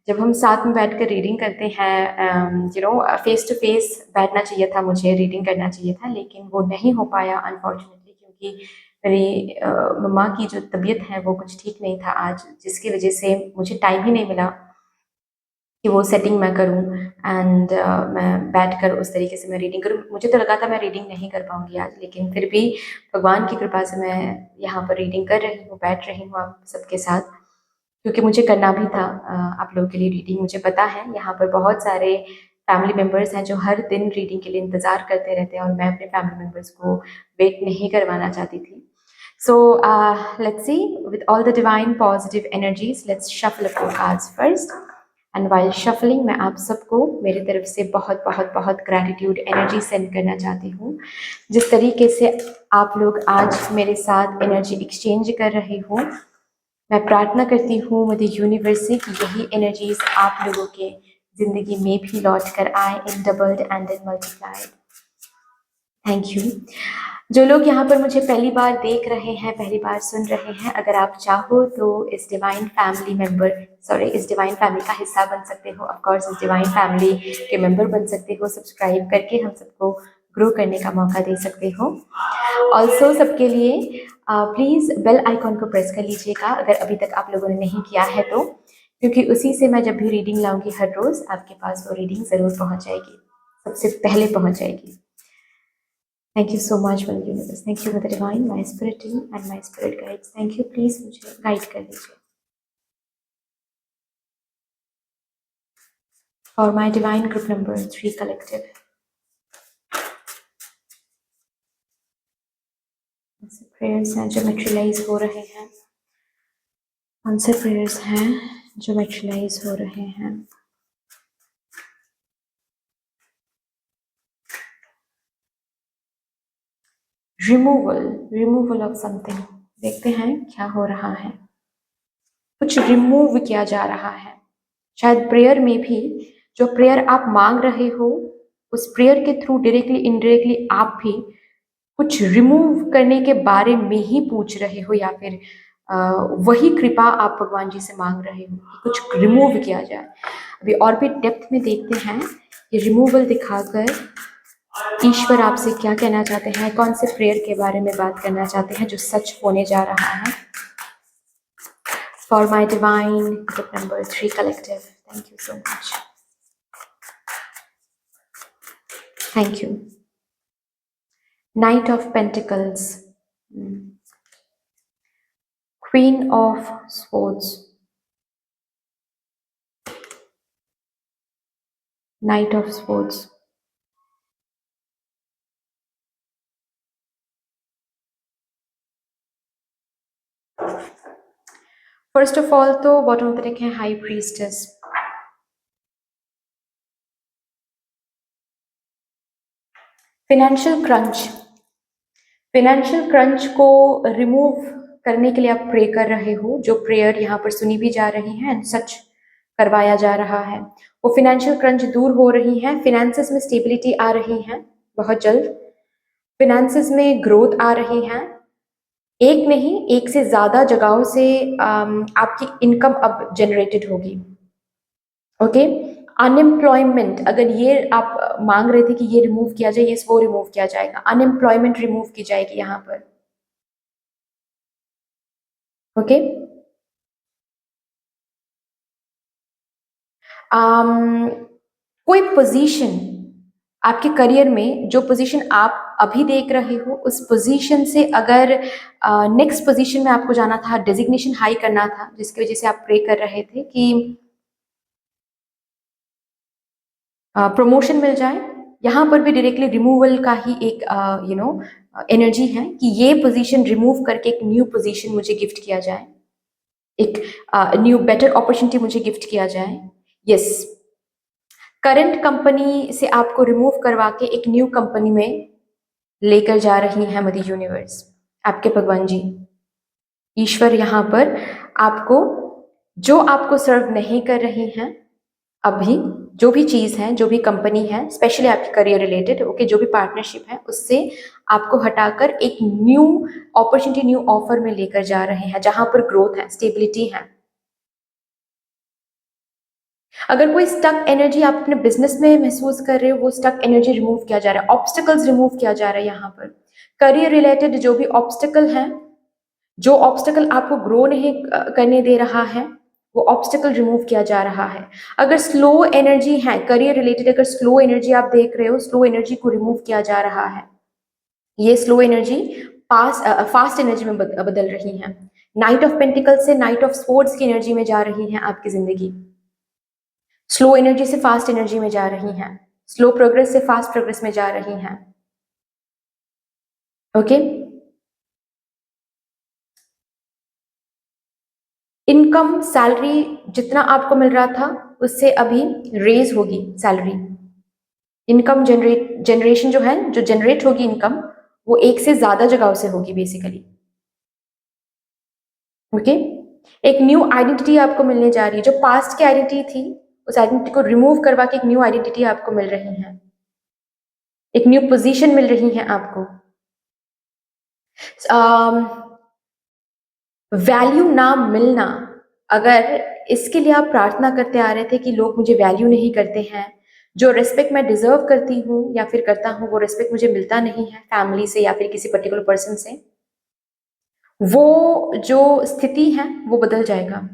जब हम साथ में बैठकर रीडिंग करते हैं। फेस टू फेस बैठना चाहिए था, मुझे रीडिंग करना चाहिए था, लेकिन वो नहीं हो पाया अनफॉर्चुनेटली, क्योंकि मेरी मम्मा की जो तबीयत है वो कुछ ठीक नहीं था आज, जिसकी वजह से मुझे टाइम ही नहीं मिला कि वो सेटिंग मैं करूं एंड मैं बैठकर उस तरीके से मैं रीडिंग करूं। मुझे तो लगा था मैं रीडिंग नहीं कर पाऊंगी आज, लेकिन फिर भी भगवान की कृपा से मैं यहाँ पर रीडिंग कर रही हूँ, बैठ रही हूँ आप सबके साथ, क्योंकि मुझे करना भी था आप लोगों के लिए रीडिंग। मुझे पता है यहाँ पर बहुत सारे फैमिली मेम्बर्स हैं जो हर दिन रीडिंग के लिए इंतज़ार करते रहते हैं, और मैं अपने फैमिली मेम्बर्स को वेट नहीं करवाना चाहती थी। So let's see, with all the divine positive energies, let's shuffle a few cards first. And while shuffling मैं आप सबको मेरी तरफ से बहुत बहुत बहुत ग्रैटिट्यूड एनर्जी सेंड करना चाहती हूँ। जिस तरीके से आप लोग आज मेरे साथ एनर्जी एक्सचेंज कर रहे हो, मैं प्रार्थना करती हूँ मदर यूनिवर्स से कि यही एनर्जीज आप लोगों के जिंदगी में भी लौट कर आए in doubled and in multiplied. Thank you. जो लोग यहाँ पर मुझे पहली बार देख रहे हैं, पहली बार सुन रहे हैं, अगर आप चाहो तो इस डिवाइन फैमिली का हिस्सा बन सकते हो, ऑफ कोर्स इस डिवाइन फैमिली के मेंबर बन सकते हो, सब्सक्राइब करके हम सबको ग्रो करने का मौका दे सकते हो। ऑल्सो सबके लिए प्लीज़ बेल आइकॉन को प्रेस कर लीजिएगा अगर अभी तक आप लोगों ने नहीं किया है तो, क्योंकि उसी से मैं जब भी रीडिंग लाऊंगी हर रोज़ आपके पास वो रीडिंग ज़रूर पहुँच जाएगी, सबसे पहले पहुँच जाएगी। Thank you so much, Mother Universe. Thank you, Mother Divine, my spirit team and my spirit guides. Thank you. Please मुझे guide कर दीजिए. For my divine group number 3 collective. कौन से prayers हैं जो materialize हो रहे हैं? कौन से prayers हैं जो materialize हो रहे हैं? Removal, removal of something. देखते हैं क्या हो रहा है। कुछ रिमूव किया जा रहा है। शायद प्रेयर में भी जो प्रेयर आप मांग रहे हो, उस प्रेयर के थ्रू डायरेक्टली इनडायरेक्टली आप भी कुछ रिमूव करने के बारे में ही पूछ रहे हो, या फिर वही कृपा आप भगवान जी से मांग रहे हो कि कुछ रिमूव किया जाए। अभी और भी डेप्थ में देखते हैं ये रिमूवल दिखाकर ईश्वर आपसे क्या कहना चाहते हैं, कौन से प्रेयर के बारे में बात करना चाहते हैं जो सच होने जा रहा है। For my divine group number 3 collective, thank you so much, thank you. Knight of Pentacles, Queen of Swords, Knight of Swords, first of all तो बॉटम ऑफ द डेक है high priestess. Financial crunch, financial crunch को remove करने के लिए आप pray कर रहे हो। जो प्रेयर यहाँ पर सुनी भी जा रही है, सच करवाया जा रहा है, वो फिनेंशियल क्रंच दूर हो रही है। फिनेंसेस में स्टेबिलिटी आ रही है बहुत जल्द, फिनेंसेस में ग्रोथ आ रही है। एक नहीं, एक से ज्यादा जगहों से आपकी इनकम अब जनरेटेड होगी। ओके, अनएम्प्लॉयमेंट, अगर ये आप मांग रहे थे कि ये रिमूव किया जाए, ये वो रिमूव किया जाएगा। अनएम्प्लॉयमेंट रिमूव की जाएगी यहाँ पर। ओके, कोई पोजीशन आपके करियर में, जो पोजीशन आप अभी देख रहे हो, उस पोजीशन से अगर नेक्स्ट पोजीशन में आपको जाना था, डेजिग्नेशन हाई करना था, जिसकी वजह से आप प्रे कर रहे थे कि प्रमोशन मिल जाए, यहाँ पर भी डायरेक्टली रिमूवल का ही एक एनर्जी है कि ये पोजीशन रिमूव करके एक न्यू पोजीशन मुझे गिफ्ट किया जाए, एक न्यू बेटर अपॉर्चुनिटी मुझे गिफ्ट किया जाए। यस, करंट कंपनी से आपको रिमूव करवा के एक न्यू कंपनी में लेकर जा रही है मदर यूनिवर्स, आपके भगवान जी, ईश्वर यहाँ पर आपको, जो आपको सर्व नहीं कर रही हैं अभी, जो भी चीज़ है, जो भी कंपनी है, स्पेशली आपकी करियर रिलेटेड, ओके, जो भी पार्टनरशिप है, उससे आपको हटाकर एक न्यू अपॉर्चुनिटी, न्यू ऑफर में लेकर जा रहे हैं, जहां पर ग्रोथ है, स्टेबिलिटी है। अगर कोई स्टक एनर्जी आप अपने बिजनेस में महसूस कर रहे हो, वो स्टक एनर्जी रिमूव किया जा रहा है, ऑब्स्टिकल्स रिमूव किया जा रहा है यहाँ पर। करियर रिलेटेड जो भी ऑब्स्टिकल है, जो ऑब्स्टिकल आपको ग्रो नहीं करने दे रहा है, वो ऑब्स्टिकल रिमूव किया जा रहा है। अगर स्लो एनर्जी है करियर रिलेटेड, अगर स्लो एनर्जी आप देख रहे हो, स्लो एनर्जी को रिमूव किया जा रहा है। ये स्लो एनर्जी फास्ट एनर्जी में बदल रही है। नाइट ऑफ पेंटिकल से नाइट ऑफ स्वॉर्ड्स की एनर्जी में जा रही है आपकी जिंदगी। स्लो एनर्जी से फास्ट एनर्जी में जा रही हैं, स्लो प्रोग्रेस से फास्ट प्रोग्रेस में जा रही हैं। ओके, इनकम, सैलरी जितना आपको मिल रहा था उससे अभी रेज होगी सैलरी। इनकम जनरेशन जो है, जो जनरेट होगी इनकम, वो एक से ज्यादा जगहों से होगी बेसिकली। ओके, एक न्यू आइडेंटिटी आपको मिलने जा रही है। जो पास्ट की आइडेंटिटी थी, उस आइडेंटिटी को रिमूव करवा के एक न्यू आइडेंटिटी आपको मिल रही है, एक न्यू पोजीशन मिल रही है आपको। वैल्यू ना मिलना, अगर इसके लिए आप प्रार्थना करते आ रहे थे कि लोग मुझे वैल्यू नहीं करते हैं, जो रिस्पेक्ट मैं डिजर्व करती हूँ या फिर करता हूँ, वो रिस्पेक्ट मुझे मिलता नहीं है फैमिली से या फिर किसी पर्टिकुलर पर्सन से, वो जो स्थिति है वो बदल जाएगा।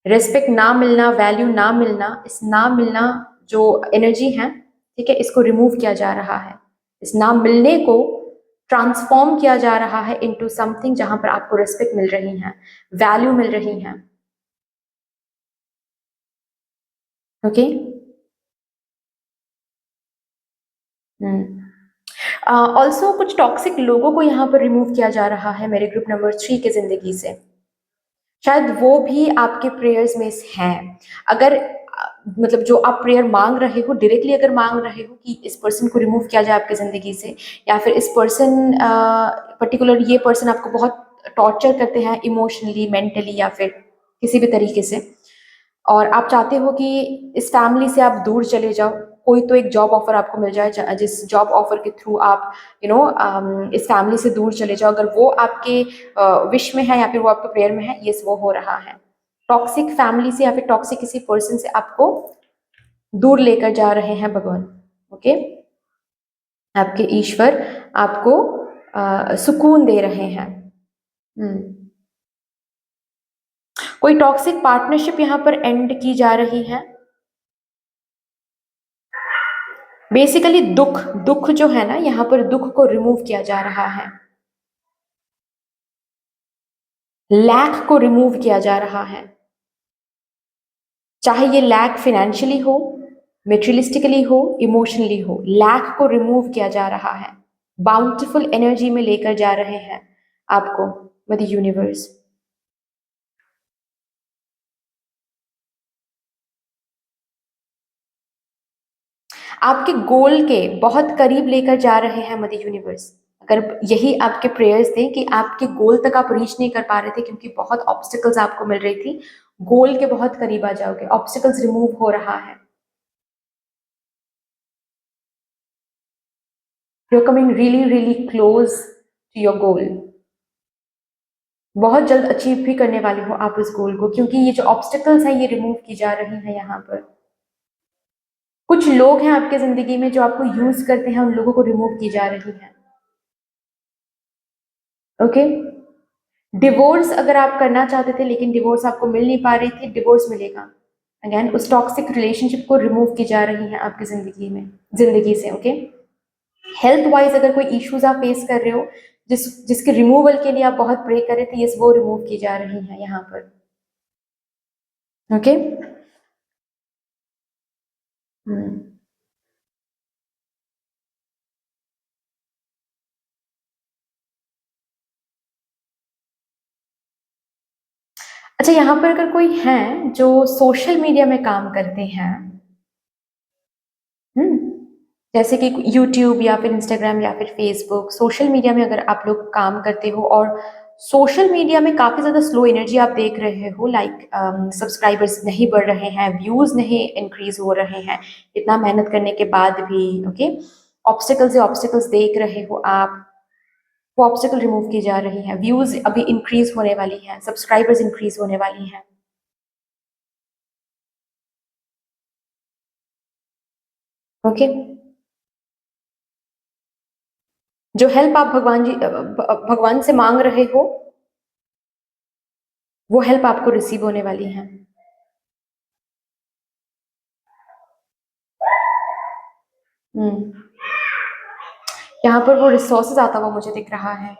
रिस्पेक्ट ना मिलना, वैल्यू ना मिलना, इस ना मिलना जो एनर्जी है, ठीक है, इसको रिमूव किया जा रहा है। इस ना मिलने को ट्रांसफॉर्म किया जा रहा है इनटू समथिंग जहां पर आपको रिस्पेक्ट मिल रही है, वैल्यू मिल रही है। ओके, ऑल्सो कुछ टॉक्सिक लोगों को यहाँ पर रिमूव किया जा रहा है मेरे ग्रुप नंबर 3 के जिंदगी से। शायद वो भी आपके प्रेयर्स में हैं। अगर मतलब जो आप प्रेयर मांग रहे हो, डायरेक्टली अगर मांग रहे हो कि इस पर्सन को रिमूव किया जाए आपकी ज़िंदगी से, या फिर इस पर्सन पर्टिकुलर ये पर्सन आपको बहुत टॉर्चर करते हैं इमोशनली, मेंटली या फिर किसी भी तरीके से, और आप चाहते हो कि इस फैमिली से आप दूर चले जाओ, कोई तो एक जॉब ऑफर आपको मिल जाए जिस जॉब ऑफर के थ्रू आप इस फैमिली से दूर चले जाओ, अगर वो आपके विश में है या फिर वो आपके प्रेयर में है, ये वो हो रहा है। टॉक्सिक फैमिली से या फिर टॉक्सिक किसी पर्सन से आपको दूर लेकर जा रहे हैं भगवान। ओके, आपके ईश्वर आपको सुकून दे रहे हैं। कोई टॉक्सिक पार्टनरशिप यहाँ पर एंड की जा रही है। बेसिकली दुख, दुख जो है ना, यहाँ पर दुख को रिमूव किया जा रहा है, लैक को रिमूव किया जा रहा है। चाहे ये लैक फाइनेंशियली हो, मेटेरियलिस्टिकली हो, इमोशनली हो, लैक को रिमूव किया जा रहा है, बाउंटीफुल एनर्जी में लेकर जा रहे हैं आपको विद यूनिवर्स। आपके गोल के बहुत करीब लेकर जा रहे हैं मदर यूनिवर्स। अगर यही आपके प्रेयर्स थे कि आपके गोल तक आप रीच नहीं कर पा रहे थे क्योंकि बहुत ऑब्स्टिकल्स आपको मिल रही थी, गोल के बहुत करीब आ जाओगे, ऑब्स्टिकल्स रिमूव हो रहा है, you are coming really really close to your goal. बहुत जल्द अचीव भी करने वाले हो आप इस गोल को, क्योंकि ये जो ऑब्स्टिकल्स हैं ये रिमूव की जा रही हैं यहाँ पर। कुछ लोग हैं आपके जिंदगी में जो आपको यूज करते हैं, उन लोगों को रिमूव की जा रही है। ओके, डिवोर्स अगर आप करना चाहते थे लेकिन डिवोर्स आपको मिल नहीं पा रही थी, डिवोर्स मिलेगा। अगेन उस टॉक्सिक रिलेशनशिप को रिमूव की जा रही है आपकी जिंदगी से। ओके, हेल्थ वाइज अगर कोई इश्यूज आप फेस कर रहे हो, जिसके रिमूवल के लिए आप बहुत प्रे कर रहे थे, ये वो रिमूव की जा रही है यहाँ पर। ओके, अच्छा, यहाँ पर अगर कोई है जो सोशल मीडिया में काम करते हैं, जैसे कि यूट्यूब या फिर इंस्टाग्राम या फिर फेसबुक, सोशल मीडिया में अगर आप लोग काम करते हो और सोशल मीडिया में काफ़ी ज़्यादा स्लो एनर्जी आप देख रहे हो, लाइक सब्सक्राइबर्स नहीं बढ़ रहे हैं, व्यूज़ नहीं इंक्रीज हो रहे हैं इतना मेहनत करने के बाद भी। ओके, ऑब्स्टिकल्स देख रहे हो आप, वो ऑब्स्टिकल रिमूव की जा रही है, व्यूज़ अभी इंक्रीज होने वाली हैं, सब्सक्राइबर्स इंक्रीज होने वाली हैं। ओके, जो हेल्प आप भगवान से मांग रहे हो, वो हेल्प आपको रिसीव होने वाली है। यहाँ पर वो रिसोर्सेज आता हुआ मुझे दिख रहा है।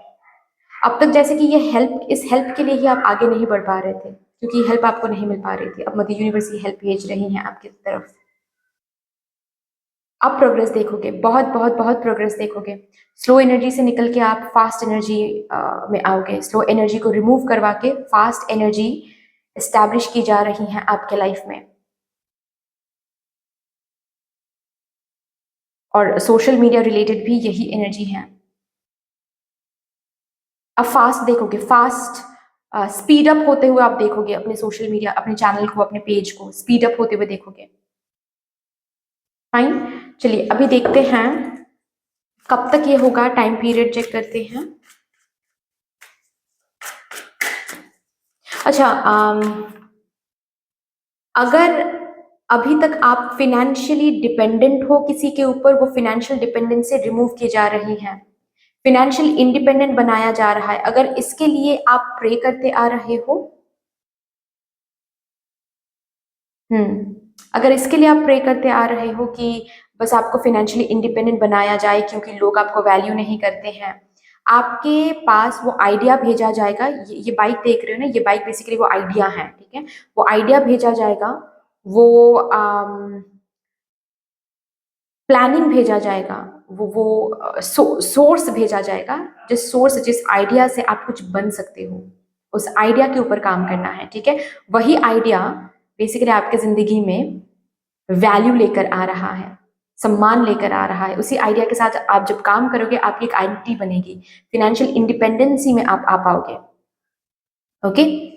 अब तक जैसे कि ये हेल्प, इस हेल्प के लिए ही आप आगे नहीं बढ़ पा रहे थे क्योंकि हेल्प आपको नहीं मिल पा रही थी। अब मदर यूनिवर्स ये हेल्प भेज रही हैं आपकी तरफ। आप प्रोग्रेस देखोगे, बहुत बहुत बहुत प्रोग्रेस देखोगे। स्लो एनर्जी से निकल के आप फास्ट एनर्जी में आओगे। स्लो एनर्जी को रिमूव करवा के फास्ट एनर्जी एस्टैब्लिश की जा रही है आपके लाइफ में। और सोशल मीडिया रिलेटेड भी यही एनर्जी है। अब फास्ट देखोगे, फास्ट स्पीड अप होते हुए आप देखोगे अपने सोशल मीडिया, अपने चैनल को, अपने पेज को स्पीड अप होते हुए देखोगे। फाइन, चलिए अभी देखते हैं कब तक ये होगा, टाइम पीरियड चेक करते हैं। अच्छा, अगर अभी तक आप फिनेंशियली डिपेंडेंट हो किसी के ऊपर, वो फिनेंशियल डिपेंडेंस से रिमूव की जा रही है, फिनेंशियल इंडिपेंडेंट बनाया जा रहा है। अगर इसके लिए आप प्रे करते आ रहे हो, अगर इसके लिए आप प्रे करते आ रहे हो कि बस आपको फिनेंशियली इंडिपेंडेंट बनाया जाए क्योंकि लोग आपको वैल्यू नहीं करते हैं, आपके पास वो आइडिया भेजा जाएगा। ये बाइक देख रहे हो ना, ये बाइक बेसिकली वो आइडिया है, ठीक है। वो आइडिया भेजा जाएगा, वो प्लानिंग भेजा जाएगा, वो सोर्स भेजा जाएगा, जिस आइडिया से आप कुछ बन सकते हो, उस आइडिया के ऊपर काम करना है, ठीक है। वही आइडिया बेसिकली आपके जिंदगी में वैल्यू लेकर आ रहा है, सम्मान लेकर आ रहा है। उसी आइडिया के साथ आप जब काम करोगे आपकी एक आइडेंटिटी बनेगी, फिनेंशियल इंडिपेंडेंसी में आप आ पाओगे। ओके।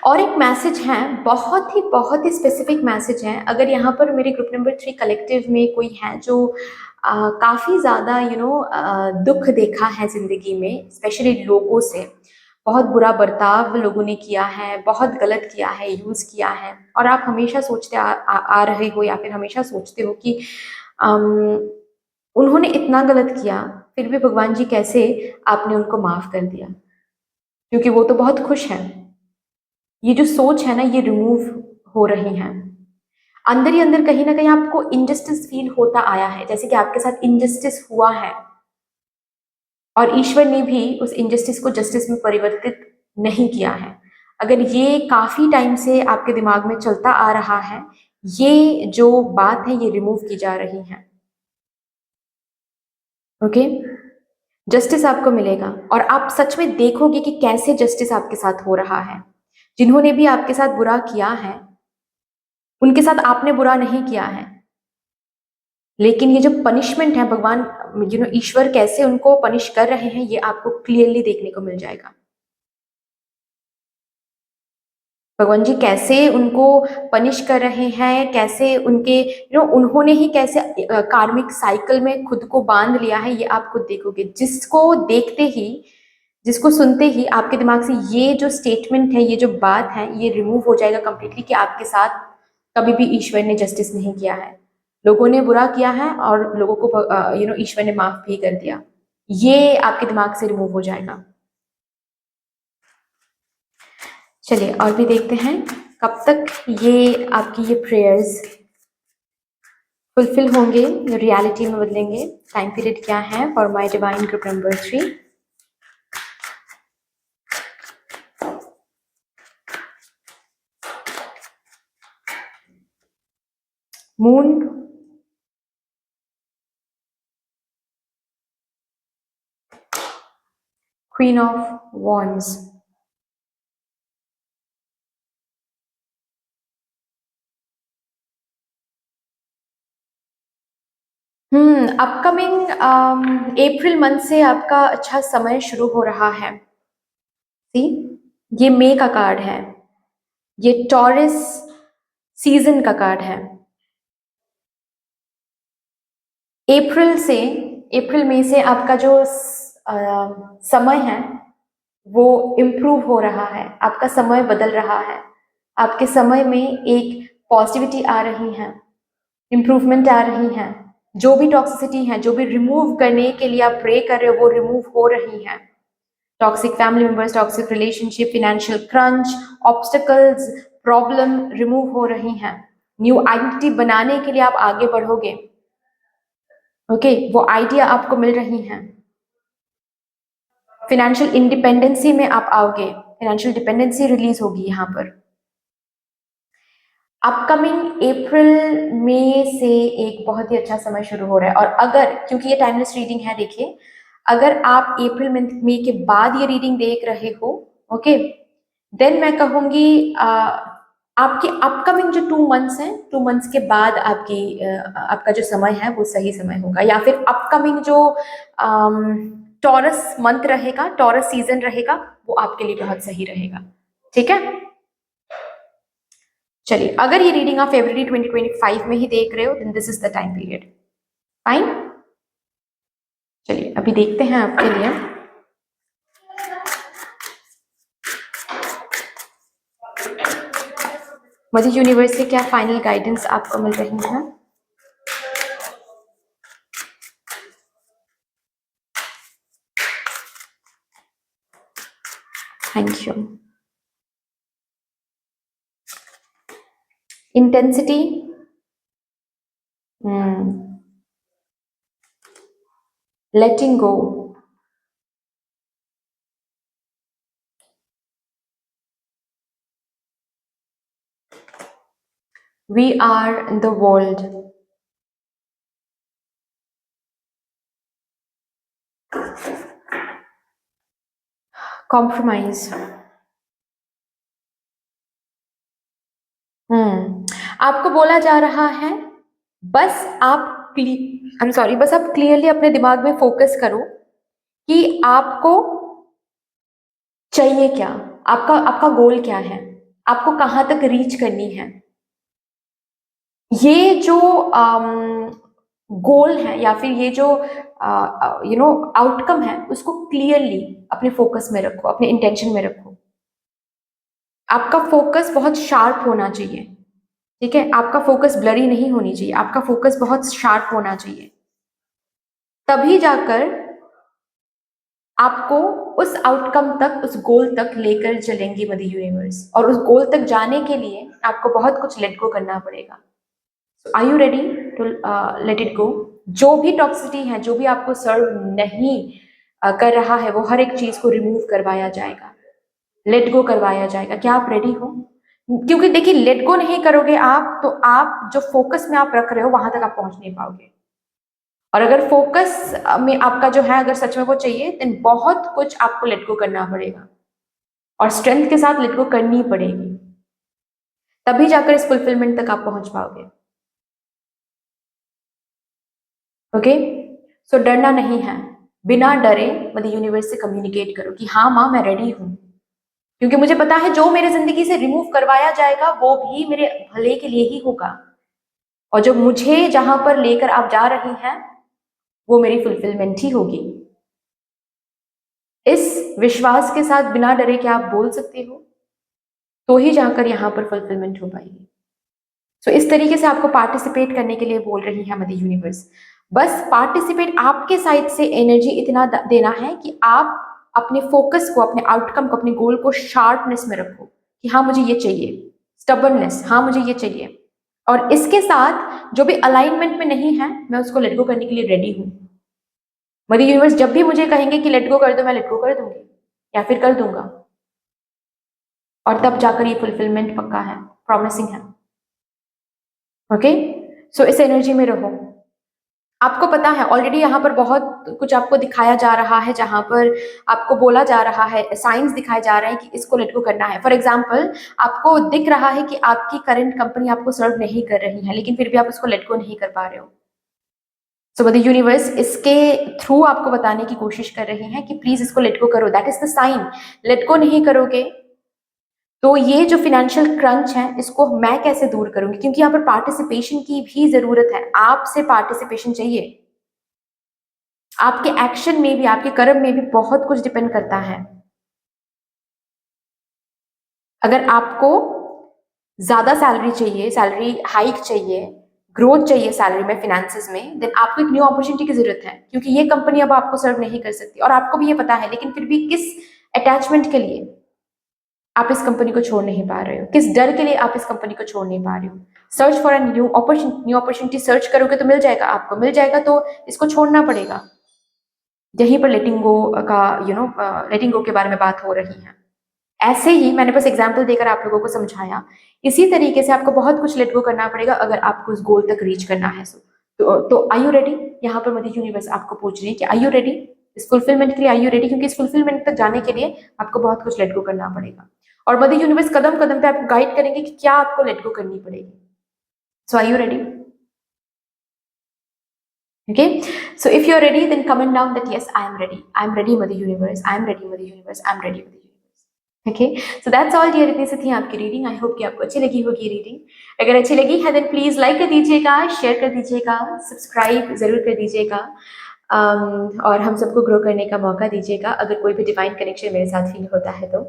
और एक मैसेज है, बहुत ही स्पेसिफिक मैसेज है। अगर यहाँ पर मेरे ग्रुप नंबर 3 कलेक्टिव में कोई है जो काफ़ी ज़्यादा दुख देखा है ज़िंदगी में, स्पेशली लोगों से बहुत बुरा बर्ताव लोगों ने किया है, बहुत गलत किया है, यूज़ किया है, और आप हमेशा सोचते आ रहे हो या फिर हमेशा सोचते हो कि उन्होंने इतना गलत किया फिर भी भगवान जी कैसे आपने उनको माफ़ कर दिया, क्योंकि वो तो बहुत खुश हैं। ये जो सोच है ना, ये रिमूव हो रही है। अंदर ही अंदर कहीं ना कहीं आपको इनजस्टिस फील होता आया है, जैसे कि आपके साथ इनजस्टिस हुआ है और ईश्वर ने भी उस इनजस्टिस को जस्टिस में परिवर्तित नहीं किया है। अगर ये काफी टाइम से आपके दिमाग में चलता आ रहा है, ये जो बात है ये रिमूव की जा रही है। ओके। जस्टिस आपको मिलेगा और आप सच में देखोगे कि कैसे जस्टिस आपके साथ हो रहा है। जिन्होंने भी आपके साथ बुरा किया है उनके साथ आपने बुरा नहीं किया है, लेकिन ये जो पनिशमेंट है भगवान ईश्वर कैसे उनको पनिश कर रहे हैं ये आपको क्लियरली देखने को मिल जाएगा। भगवान जी कैसे उनको पनिश कर रहे हैं, कैसे उनके उन्होंने ही कैसे कार्मिक साइकिल में खुद को बांध लिया है, ये आप खुद देखोगे। जिसको देखते ही, जिसको सुनते ही आपके दिमाग से ये जो स्टेटमेंट है, ये जो बात है, ये रिमूव हो जाएगा कंप्लीटली कि आपके साथ कभी भी ईश्वर ने जस्टिस नहीं किया है। लोगों ने बुरा किया है और लोगों को ईश्वर ने माफ भी कर दिया। ये आपके दिमाग से रिमूव हो जाएगा। चलिए और भी देखते हैं कब तक ये आपकी ये प्रेयर्स फुलफिल होंगे, रियलिटी में बदलेंगे। टाइम पीरियड क्या है for my divine group number 3। Moon, queen of wands, upcoming April month से आपका अच्छा समय शुरू हो रहा है। सी, ये मई का कार्ड है, ये टॉरस सीजन का कार्ड है। अप्रैल मई से आपका जो समय है वो इम्प्रूव हो रहा है, आपका समय बदल रहा है, आपके समय में एक पॉजिटिविटी आ रही है, इम्प्रूवमेंट आ रही है। जो भी टॉक्सिसिटी है, जो भी रिमूव करने के लिए आप प्रे कर रहे हो वो रिमूव हो रही है। Toxic family members, toxic relationship, financial crunch, obstacles, problem remove हो रही हैं। न्यू आइडेंटिटी बनाने के लिए आप आगे बढ़ोगे। ओके, वो आइडिया आपको मिल रही हैं। फाइनेंशियल इंडिपेंडेंसी में आप आओगे, फाइनेंशियल डिपेंडेंसी रिलीज होगी यहाँ पर। अपकमिंग अप्रैल मई से एक बहुत ही अच्छा समय शुरू हो रहा है। और अगर, क्योंकि ये टाइमलेस रीडिंग है, देखिए अगर आप अप्रैल मई के बाद ये रीडिंग देख रहे हो, ओके, देन मैं कहूंगी आपके अपकमिंग जो 2 मंथ्स हैं, 2 मंथ्स के बाद आपका जो समय है वो सही समय होगा। या फिर अपकमिंग जो टॉरस मंथ रहेगा, टॉरस सीजन रहेगा, वो आपके लिए बहुत सही रहेगा। ठीक है, चलिए अगर ये रीडिंग आप फरवरी 2025 में ही देख रहे हो then this is the time period. Fine, चलिए अभी देखते हैं आपके लिए मदर यूनिवर्स से क्या फाइनल गाइडेंस आपको मिल रही है। Thank you. Intensity, letting go, we are the world, compromise. आपको बोला जा रहा है बस आप बस आप क्लियरली अपने दिमाग में फोकस करो कि आपको चाहिए क्या, आपका आपका गोल क्या है, आपको कहाँ तक रीच करनी है। ये जो गोल है या फिर ये जो आउटकम है उसको क्लियरली अपने फोकस में रखो, अपने इंटेंशन में रखो। आपका फोकस बहुत शार्प होना चाहिए, ठीक है। आपका फोकस ब्लरी नहीं होनी चाहिए, आपका फोकस बहुत शार्प होना चाहिए। तभी जाकर आपको उस आउटकम तक, उस गोल तक लेकर चलेंगी मदर यूनिवर्स। और उस गोल तक जाने के लिए आपको बहुत कुछ लेट गो करना पड़ेगा। Are you ready to let it go? जो भी टॉक्सिसिटी है, जो भी आपको सर्व नहीं कर रहा है, वो हर एक चीज को रिमूव करवाया जाएगा, लेट गो करवाया जाएगा। क्या आप रेडी हो? क्योंकि देखिए, लेट गो नहीं करोगे आप तो आप जो फोकस में आप रख रहे हो वहां तक आप पहुंच नहीं पाओगे। और अगर फोकस में आपका जो है, अगर सच में वो चाहिए, देन बहुत कुछ आपको लेट गो करना पड़ेगा और स्ट्रेंथ के साथ लेट गो करनी पड़ेगी। तभी जाकर इस फुलफिलमेंट तक आप पहुंच पाओगे। ओके, सो डरना नहीं है। बिना डरे मदर यूनिवर्स से कम्युनिकेट करो कि हाँ माँ, मैं रेडी हूं। क्योंकि मुझे पता है जो मेरे जिंदगी से रिमूव करवाया जाएगा वो भी मेरे भले के लिए ही होगा, और जो मुझे जहां पर लेकर आप जा रही हैं वो मेरी फुलफिलमेंट ही होगी। इस विश्वास के साथ बिना डरे क्या आप बोल सकते हो, तो ही जाकर यहां पर फुलफिलमेंट हो पाएगी। सो इस तरीके से आपको पार्टिसिपेट करने के लिए बोल रही है मदर यूनिवर्स। बस पार्टिसिपेट, आपके साइड से एनर्जी इतना देना है कि आप अपने फोकस को, अपने आउटकम को, अपने गोल को शार्पनेस में रखो कि हाँ मुझे ये चाहिए, स्टबर्ननेस, हाँ मुझे ये चाहिए। और इसके साथ जो भी अलाइनमेंट में नहीं है, मैं उसको लेट गो करने के लिए रेडी हूं। मदर यूनिवर्स जब भी मुझे कहेंगे कि लेट गो कर दो, मैं लेट गो कर दूंगी या फिर कर दूंगा। और तब जाकर ये फुलफिलमेंट पक्का है, प्रॉमिसिंग है। ओके, सो इस एनर्जी में रहो। आपको पता है ऑलरेडी यहाँ पर बहुत कुछ आपको दिखाया जा रहा है, जहां पर आपको बोला जा रहा है, साइंस दिखाए जा रहे हैं कि इसको लेट गो करना है। फॉर एग्जाम्पल, आपको दिख रहा है कि आपकी करंट कंपनी आपको सर्व नहीं कर रही है, लेकिन फिर भी आप उसको लेट गो नहीं कर पा रहे हो। सो मदर यूनिवर्स इसके थ्रू आपको बताने की कोशिश कर रहे हैं कि प्लीज इसको लेट गो करो। That is the sign. Let go नहीं करोगे तो ये जो फिनेंशियल क्रंच है इसको मैं कैसे दूर करूंगी, क्योंकि यहाँ पर पार्टिसिपेशन की भी जरूरत है। आपसे पार्टिसिपेशन चाहिए। आपके एक्शन में भी, आपके कर्म में भी बहुत कुछ डिपेंड करता है। अगर आपको ज्यादा सैलरी चाहिए, सैलरी हाइक चाहिए, ग्रोथ चाहिए सैलरी में, फिनेंसेस में, देन आपको एक न्यू अपॉर्चुनिटी की जरूरत है, क्योंकि ये कंपनी अब आपको सर्व नहीं कर सकती और आपको भी ये पता है। लेकिन फिर भी किस अटैचमेंट के लिए आप इस कंपनी को छोड़ नहीं पा रहे हो, किस डर के लिए आप इस कंपनी को छोड़ नहीं पा रहे हो। Search for a new opportunity search करोगे तो मिल जाएगा, आपको मिल जाएगा, तो इसको छोड़ना पड़ेगा। यहीं पर लेटिंग गो का लेटिंग गो के बारे में बात हो रही है। ऐसे ही मैंने बस एग्जाम्पल देकर आप लोगों को समझाया। इसी तरीके से आपको बहुत कुछ लेट गो करना पड़ेगा अगर आपको उस गोल तक रीच करना है। तो आई यू रेडी? यहाँ पर मदर यूनिवर्स आपको पूछ रही है कि आई यू रेडी इस फुलफिलमेंट के लिए? आई यू रेडी? क्योंकि इस फुलफिलमेंट तक जाने के लिए आपको बहुत कुछ लेट गो करना पड़ेगा, और मदर यूनिवर्स कदम कदम पे आपको गाइड करेंगे कि क्या आपको लेट गो करनी पड़ेगी। So I you ready? Okay, so if you're ready, then comment down that yes, I am ready. I am ready, Mother Universe. I am ready, Mother Universe. I am ready, Mother Universe. Okay, so that's all dear। इतनी सी थी आपकी reading. I hope कि आपको अच्छी लगी होगी reading. अगर अच्छी लगी है देन प्लीज लाइक कर दीजिएगा, शेयर कर दीजिएगा, सब्सक्राइब जरूर कर दीजिएगा, और हम सबको ग्रो करने का मौका दीजिएगा। अगर कोई भी डिवाइन कनेक्शन मेरे साथ फील होता है तो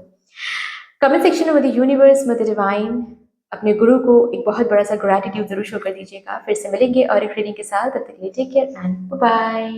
कमेंट सेक्शन में मदर यूनिवर्स, मदर डिवाइन, अपने गुरु को एक बहुत बड़ा सा ग्रैटिट्यूड जरूर शो कर दीजिएगा। फिर से मिलेंगे और एक रीडिंग के साथ। तब तक के लिए टेक केयर एंड बाय।